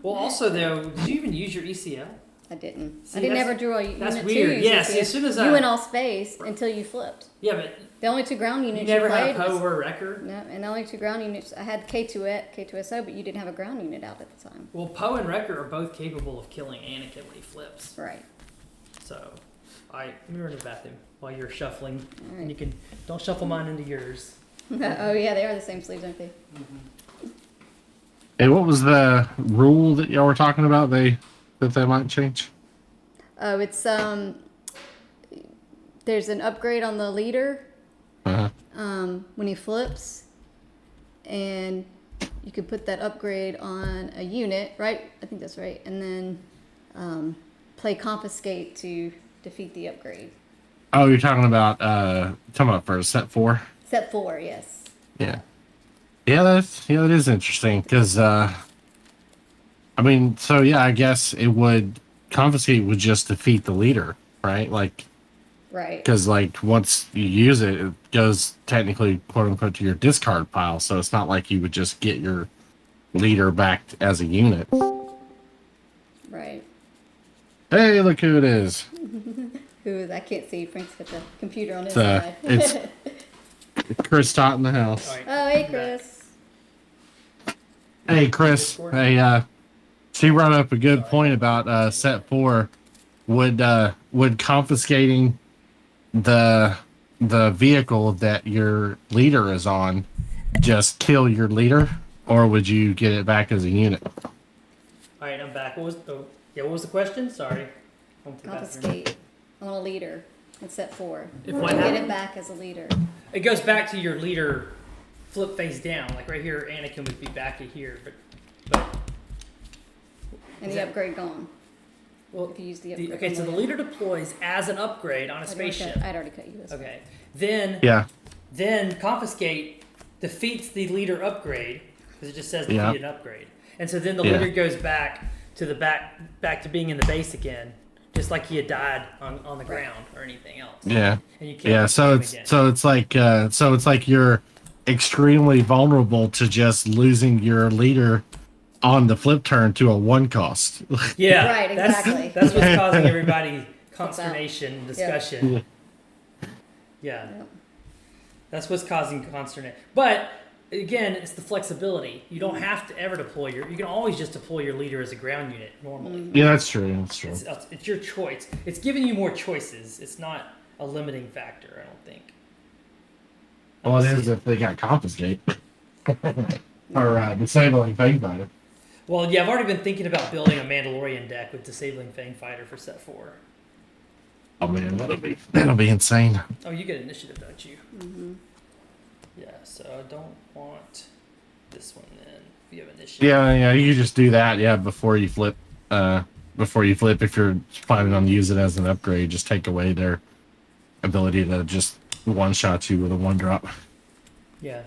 Well, also though, did you even use your ECL? I didn't. See, I didn't that's- ever draw a unit. that's to weird. use Yeah, it. see, as soon as you went all space until you flipped. Yeah, but The only 2 ground you units never played had a Poe was- or a Wrecker. No, and the only 2 ground units I had K2SO, but you didn't have a ground unit out at the time. Well, Poe and Wrecker are both capable of killing Anakin when he flips. Right. So, alright, let me run to the bathroom while you're shuffling. All And you right. don't shuffle mine into yours. Oh yeah, they are the same sleeves, aren't they? Hey, what was the rule that y'all were talking about? That they might change? Oh, it's there's an upgrade on the leader when he flips, and you can put that upgrade on a unit, right? I think that's right, and then play confiscate to defeat the upgrade. Oh, you're talking about for set 4? Set 4, yes. Yeah. Yeah, that is interesting because I guess it would confiscate would just defeat the leader, right? Like, Right. because like once you use it, it goes technically quote unquote to your discard pile, so it's not like you would just get your leader back as a unit. Right. Hey, look who it is. Who I can't see. Frank's got the computer on his It's, side. it's Chris Tot in the house. All right. Oh, hey, Chris. Hey, Chris. Hey, she brought up a good point about set 4. Would confiscating the vehicle that your leader is on just kill your leader, or would you get it back as a unit? All right, I'm back. What was the question? Sorry. Confiscate on a leader in set 4. If Would what you get happened? it back as a leader? It goes back to your leader flip face down. Like right here, Anakin would be back at here, but And Is the that- upgrade gone. well, If you use the upgrade. okay. So the leader deploys as an upgrade on a spaceship. I'd already cut you this. Okay. Then Yeah. confiscate defeats the leader upgrade because it just says defeat Yeah. an upgrade, and so then the Yeah. leader goes back to back to being in the base again, just like he had died on the ground or anything else. Yeah. And you can't Yeah. So defeat him it's like you're extremely vulnerable to just losing your leader on the flip turn to a 1 cost. yeah, Right, exactly. That's what's causing everybody consternation and discussion. Yeah. Yep. That's what's causing consternation. But again, it's the flexibility. You don't have to ever deploy you can always just deploy your leader as a ground unit normally. Yeah, that's true. That's true. It's your choice. It's giving you more choices. It's not a limiting factor, I don't think. Well, it is if they got confiscate or disabling Fang Fighter. Well, yeah, I've already been thinking about building a Mandalorian deck with disabling Fang Fighter for set 4. Oh man, that'll be insane. Oh, you get initiative, don't you? Mm-hmm. Yeah, so I don't want this one then. If you have initiative. Yeah, you just do that. Yeah, before you flip. If you're planning on using it as an upgrade, just take away their ability to just one-shot you with a 1-drop. Yeah.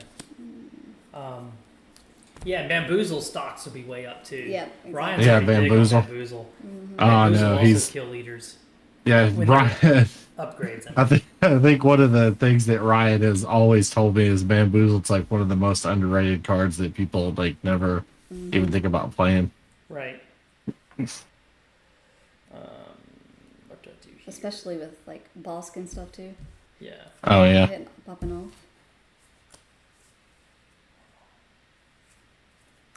Yeah, bamboozle stocks will be way up too. Yeah, exactly. Ryan's Yeah, already big on bamboozle. bamboozle. Mm-hmm. Oh Bamboozle no, will also he's kill leaders. yeah. when Ryan, Upgrades. I think one of the things that Ryan has always told me is bamboozle's like one of the most underrated cards that people like never even think about playing. Right. What do I do here? Especially with like Bosk and stuff too. Yeah. Oh yeah, Hitting- Popping off.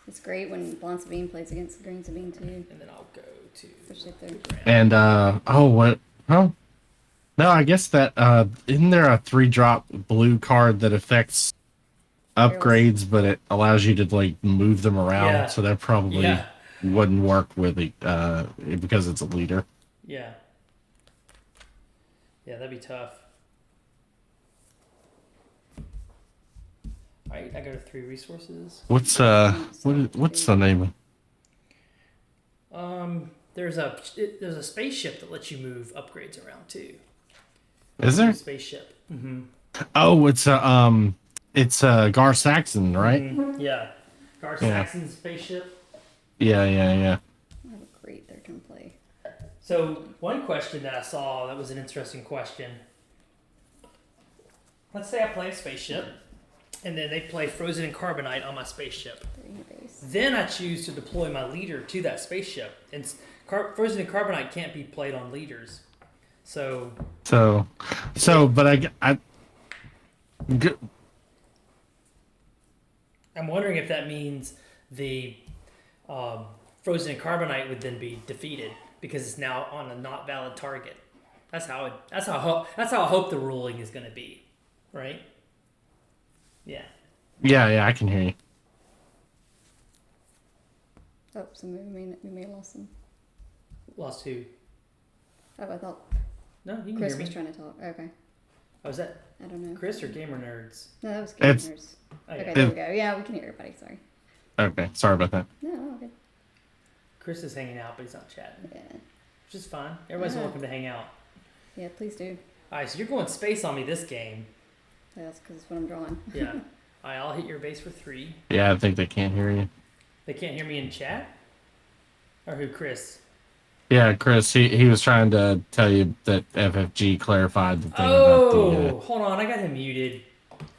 It's great when Blonde Sabine plays against Green Sabine too. And then I'll go to Especially if they're ground. and what? Oh no, I guess that isn't there a 3-drop blue card that affects upgrades, but it allows you to like move them around. Yeah. So that probably Yeah. wouldn't work with it because it's a leader. Yeah. Yeah, that'd be tough. Alright, I go to 3 resources. What's what's the name? There's a spaceship that lets you move upgrades around too. Is there? Spaceship. Mm-hmm. Oh, it's a Gar Saxon, right? Yeah. Gar Yeah. Saxon's spaceship. Yeah. I have a great third turn play. So one question that I saw that was an interesting question. Let's say I play a spaceship, and then they play Frozen in Carbonite on my spaceship. They're in your base. Then I choose to deploy my leader to that spaceship, and Frozen in Carbonite can't be played on leaders. So But I'm wondering if that means the Frozen in Carbonite would then be defeated because it's now on a not valid target. That's how I hope the ruling is going to be, right? Yeah. yeah, I can hear you. Oh, so we may have lost them. Lost who? Oh, I thought No, you can Chris hear me. was trying to talk. Okay. Oh, is that I don't know. Chris or Gamer Nerds? No, that was It's- gamers. Oh, Okay, yeah. there we go. Yeah, we can hear everybody. Sorry. Okay, sorry about that. No, all good. Chris is hanging out, but he's not chatting, Yeah. which is fine. Everybody's Yeah. welcome to hang out. Yeah, please do. All right, so you're going space on me this game. Yeah, that's because it's what I'm drawing. Yeah. All right, I'll hit your base for 3. Yeah, I think they can't hear you. They can't hear me in chat? Or who, Chris? Yeah, Chris, he was trying to tell you that FFG clarified the thing Oh, about the. hold on. I got him muted.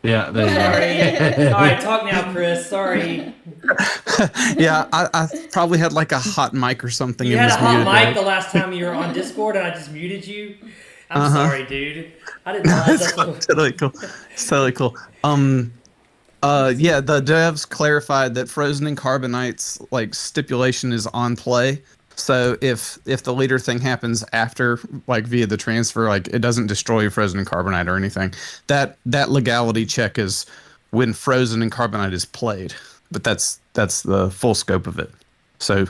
Yeah, there you go. Sorry. All right, talk now, Chris. Sorry. Yeah, I probably had like a hot mic or something. You and had a was hot muted, mic right? the last time you were on Discord, and I just muted you. I'm Uh-huh. sorry, dude. I didn't No, realize it's that's what. totally cool. It's totally cool. Yeah, the devs clarified that frozen and carbonite's like stipulation is on play. So if the leader thing happens after, like via the transfer, like it doesn't destroy frozen and carbonite or anything. That legality check is when frozen and carbonite is played. But that's the full scope of it. So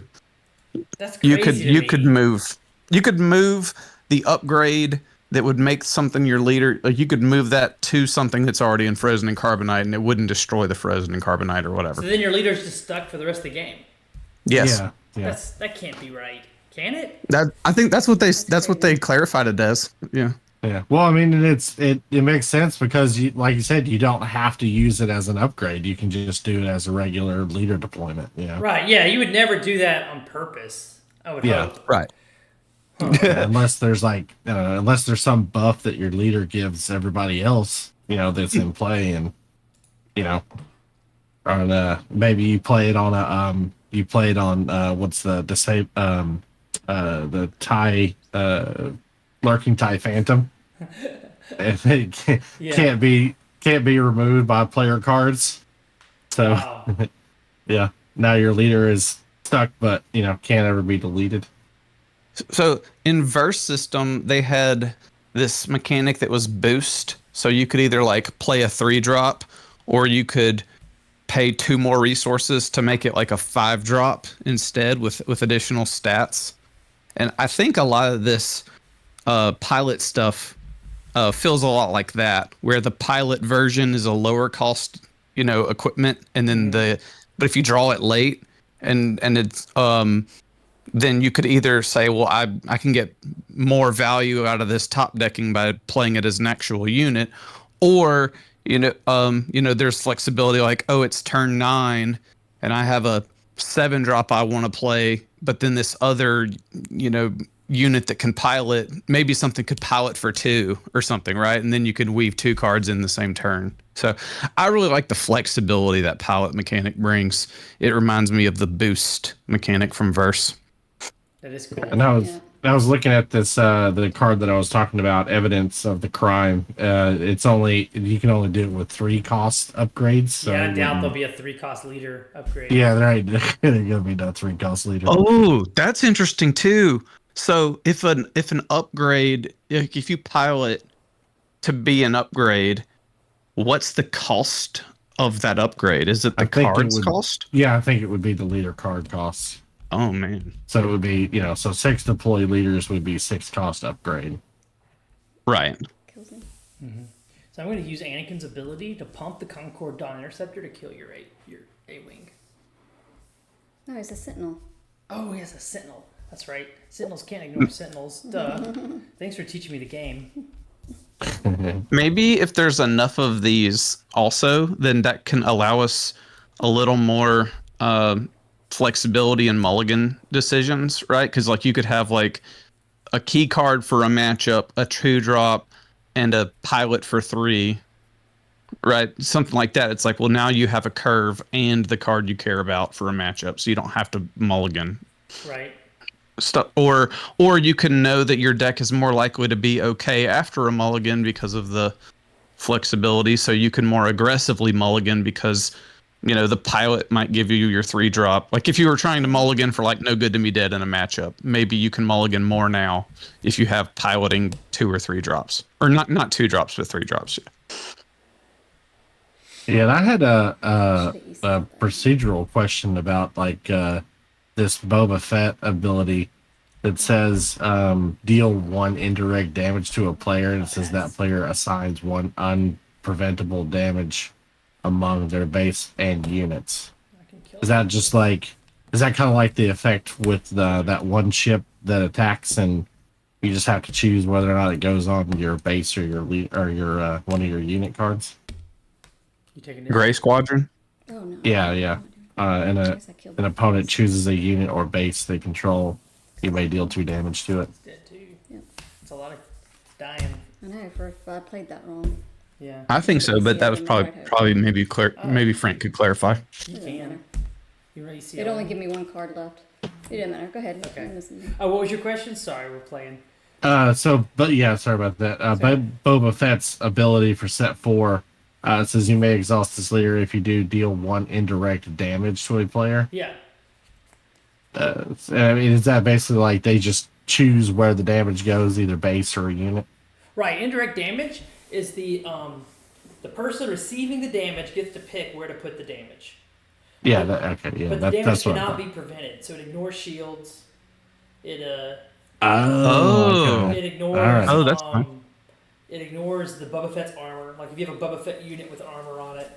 That's you could crazy to you could me. move you could move the upgrade that would make something your leader, like you could move that to something that's already in frozen and carbonite and it wouldn't destroy the frozen and carbonite or So whatever. then your leader's just stuck for the rest of the game. Yes. Yeah. That can't be right, can it? That I think that's what they crazy. clarified it as. Yeah. Yeah. Well, I mean, it makes sense because you, like you said, you don't have to use it as an upgrade. You can just do it as a regular leader deployment. Yeah. Right? Yeah, you would never do that on purpose. I would Yeah. hope. Right. Unless there's like, unless there's some buff that your leader gives everybody else, that's in play, and on maybe you play it on what's the same the Thai lurking Thai Phantom. And it Yeah. can't be removed by player cards. So Wow. yeah, now your leader is stuck, but can't ever be deleted. So in verse system, they had this mechanic that was boost. So you could either like play a 3-drop, or you could pay 2 more resources to make it like a 5-drop instead with additional stats. And I think a lot of this pilot stuff feels a lot like that, where the pilot version is a lower cost, equipment, and then but if you draw it late and it's then you could either say, well, I can get more value out of this top decking by playing it as an actual unit, or there's flexibility like, oh, it's turn 9 and I have a 7-drop I want to play, but then this other unit that can pilot, maybe something could pilot for 2 or something, right? And then you could weave 2 cards in the same turn. So I really like the flexibility that pilot mechanic brings. It reminds me of the boost mechanic from Verse. That is cool. And I was looking at this the card that I was talking about, evidence of the crime. You can only do it with 3 cost upgrades. So Yeah, I doubt there'll be a 3-cost leader upgrade. Yeah, right. There's gonna be no 3 cost leader. Oh, that's interesting too. So if an upgrade, if you pilot to be an upgrade, what's the cost of that upgrade? Is it the card's cost? Yeah, I think it would be the leader card costs. Oh man. So it would be, so 6 deploy leaders would be 6 cost upgrade. Right. Kills me. So I'm going to use Anakin's ability to pump the Concord Dawn Interceptor to kill your A-Wing. No, he's a sentinel. Oh, he has a Sentinel. That's right. Sentinels can't ignore Sentinels. Duh. Thanks for teaching me the game. Maybe if there's enough of these also, then that can allow us a little more flexibility in mulligan decisions, right? Because like you could have like a key card for a matchup, a 2-drop, and a pilot for 3, right? Something like that. It's like, well, now you have a curve and the card you care about for a matchup, so you don't have to mulligan. Right. Or you can know that your deck is more likely to be okay after a mulligan because of the flexibility, so you can more aggressively mulligan because the pilot might give you your 3-drop. Like if you were trying to mulligan for like no good to me dead in a matchup, maybe you can mulligan more now if you have piloting 2 or 3 drops, or not 2 drops but 3 drops. Yeah, and I had a Should've used that. procedural question about like this Boba Fett ability that says deal 1 indirect damage to a player, and it says that player assigns 1 unpreventable damage among their base and units. I can kill Is that just like, is that kind of like the effect with that one ship that attacks, and you just have to choose whether or not it goes on your base or your one of your unit cards? You taking Gray Squadron? Oh no. Yeah. And Guess I killed an it. opponent chooses a unit or base they control, you may deal 2 damage to it. Dead too. Yep. It's a lot of dying. I know. I played that wrong. Yeah, I think so, but that was probably maybe maybe Frank could clarify. you can. You right? You see It all only of give them? me one card left. It doesn't matter. Go ahead. Okay. I'm listening. Oh, what was your question? Sorry, we're playing. But yeah, sorry about that. But Boba Fett's ability for set 4 says you may exhaust this leader if you do deal 1 indirect damage to a player. Yeah. I mean, is that basically like they just choose where the damage goes, either base or a unit? Right. Indirect damage is the person receiving the damage gets to pick where to put the damage. Yeah. Okay. Yeah. But the damage That's what I cannot thought. be prevented, so it ignores shields. It Oh. it Okay. ignores Alright. Oh, that's fine. it ignores the Boba Fett's armor. Like if you have a Boba Fett unit with armor on it,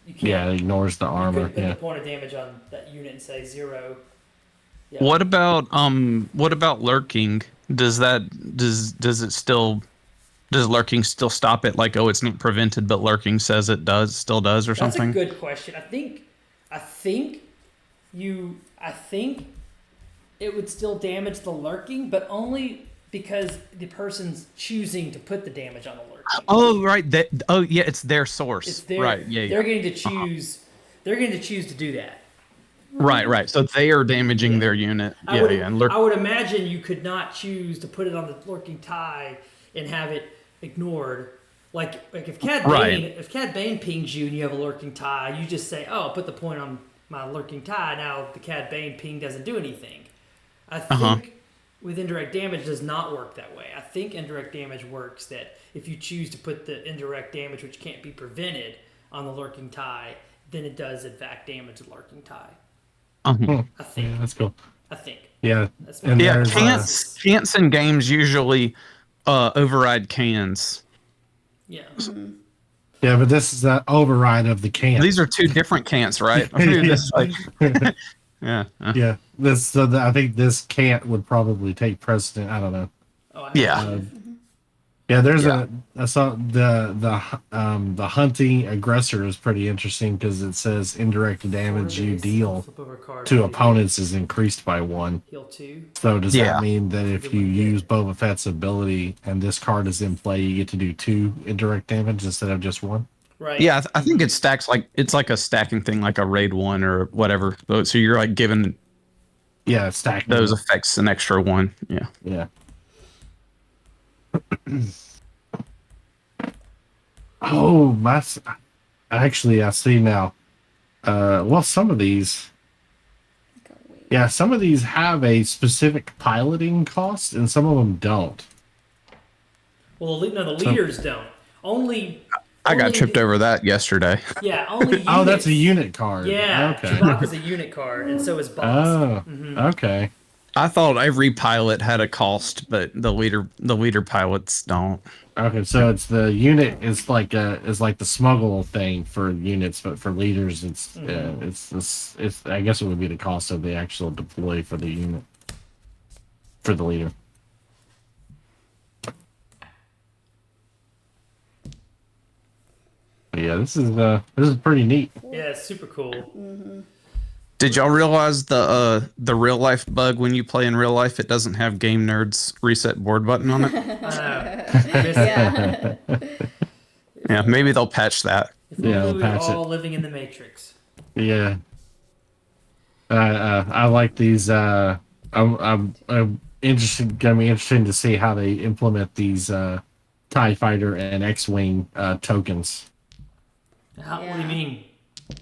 you can't. Yeah. It ignores the You armor. couldn't put Yeah. the point of damage on that unit and say 0. Yeah. What about lurking? Does lurking still stop it? Like, oh, it's not prevented, but lurking says it still does, or That's something? a good question. I think it would still damage the lurking, but only because the person's choosing to put the damage on the lurking. Oh, right. Yeah, it's their source. It's their, right. Yeah. They're getting to choose. They're getting to choose to do that. Right. So they are damaging their unit. I Yeah. And I would imagine you could not choose to put it on the lurking tie and have it ignored. Like if Cad Bane pings you and you have a lurking tie, you just say, "Oh, put the point on my lurking tie." Now the Cad Bane ping doesn't do anything. I think with indirect damage does not work that way. I think indirect damage works that if you choose to put the indirect damage, which can't be prevented, on the lurking tie, then it does in fact damage the lurking tie. I think. Yeah, that's cool. I think. Yeah. That's And yeah, there's, can'ts in games usually override cans. Yeah. Yeah, but this is the override of the can. These are two different can'ts, right? I mean, this is like, yeah. Yeah. I think this can't would probably take precedent. I don't know. Oh, Yeah. Yeah, there's I saw the hunting aggressor is pretty interesting because it says indirect damage you deal to opponents is increased by 1. Heal 2. So does that mean that if you use Boba Fett's ability and this card is in play, you get to do 2 indirect damage instead of just 1? Right. Yeah, I think it stacks it's like a stacking thing, like a raid 1 or whatever. So you're like giving Stacking those effects an extra 1. Yeah. Yeah. Oh, actually, I see now. Well, some of these have a specific piloting cost, and some of them don't. Well, the leaders don't. I got tripped over that yesterday. Yeah, only units. Oh, that's a unit card. Yeah, Okay. Chewbacca's a unit card, and so is Boss. Oh, okay. I thought every pilot had a cost, but the leader pilots don't. Okay, so it's the unit is like the smuggle thing for units, but for leaders, it's I guess it would be the cost of the actual deploy for the unit for the leader. But yeah, this is pretty neat. Yeah, it's super cool. Did y'all realize the real life bug when you play in real life? It doesn't have Game Nerd's reset board button on it. Yeah. Yeah, maybe they'll patch that. Yeah, We're patch all it. living in the Matrix. Yeah. I like these. I'm interested. Gonna be interesting to see how they implement these TIE Fighter and X-wing tokens. What do you mean?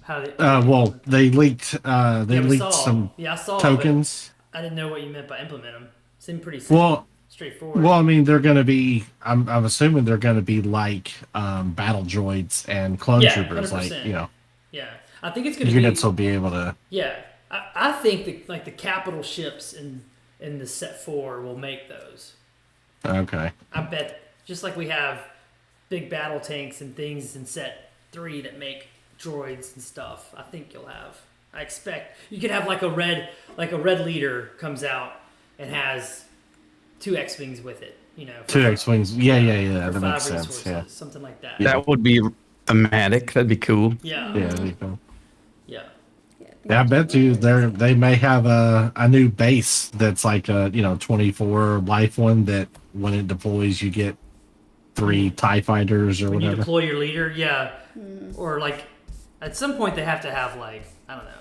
How they? Well, they leaked. They we leaked saw. some Yeah, I saw tokens. But I didn't know what you meant by implement them. Seemed pretty straightforward. Well, I mean, they're going to be. I'm assuming they're going to be like battle droids and clone troopers, 100%. Yeah, I think it's going to be. Units will be able to. Yeah, I think the capital ships in the set 4 will make those. Okay. I bet just like we have big battle tanks and things in set 3 that make droids and stuff. I think you'll have. I expect you could have like a red leader comes out and has 2 X-wings with it. 2 X-wings. Yeah. For That 5 makes sense. resources, Yeah. something like that. That would be thematic. That'd be cool. Yeah. Yeah. That'd be cool. Yeah. Yeah, I bet you they may have a new base that's like a 24 life one that when it deploys you get 3 TIE fighters or when you whatever. deploy your leader, yeah. Or like at some point they have to have like, I don't know,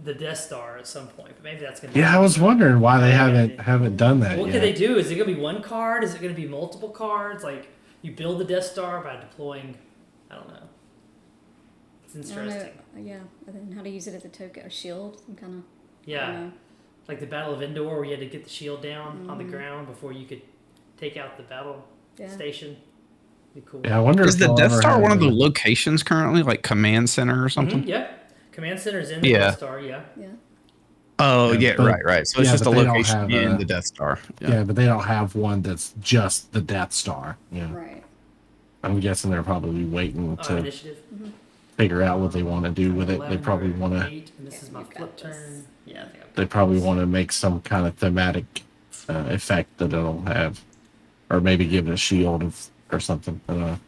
the Death Star at some point. But maybe that's gonna be Yeah, I was wondering why they haven't done that What yet. can they do? Is it gonna be one card? Is it gonna be multiple cards? Like you build the Death Star by deploying, I don't know. It's I don't know. interesting. Yeah, and then how to use it as a token or shield, some kind of. Yeah. Like the Battle of Endor where you had to get the shield down on the ground before you could take out the battle station. Be cool. Yeah, I wonder Is if the they'll Death ever Star have one of the a- locations currently, like Command Center or something? Yeah. Command Center's in the Yeah. Death Star, yeah. Yeah. Oh, Yeah, yeah, but- right. So it's yeah, just a but they don't location have in a- the Death Star. Yeah, but they don't have one that's just the Death Star. Yeah, Right. I'm guessing they're probably waiting to Initiative. figure out what they want to do with it. They 11 probably or want to. 8, and this is my you've got flip this. turn. Yeah, I think I've They probably want to make some kind of thematic effect that it'll have, or maybe give it a shield or something. I don't know.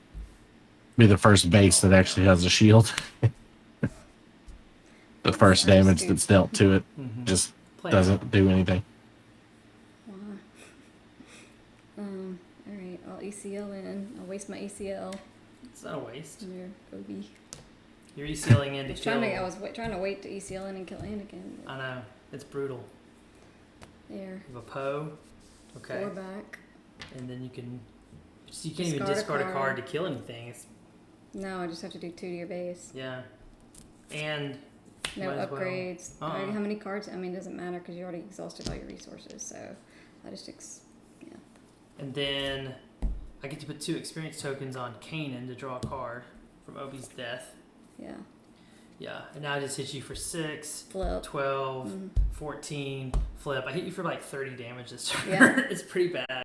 Be the first base that actually has a shield. The first damage that's dealt to it just Play doesn't do anything. Wow. All right. I'll ECL in. I'll waste my ECL. It's not a waste. There, Obi. You're ECLing in to kill. I was trying to wait to ECL in and kill Anakin. But I know. It's brutal. there. You have a Poe. Okay. 4 back. And then you can. You can't even Discard a discard a card. card to kill anything. It's, No, I just have to do 2 to your base. yeah. And. No might as well. upgrades. Uh-uh. How many cards? I mean, it doesn't matter because you already exhausted all your resources. So I just And then I get to put 2 experience tokens on Kanan to draw a card from Obi's death. yeah. Yeah. And now I just hit you for 6, Flip. 12, 14, flip. I hit you for like 30 damage this turn. Yeah. It's pretty bad.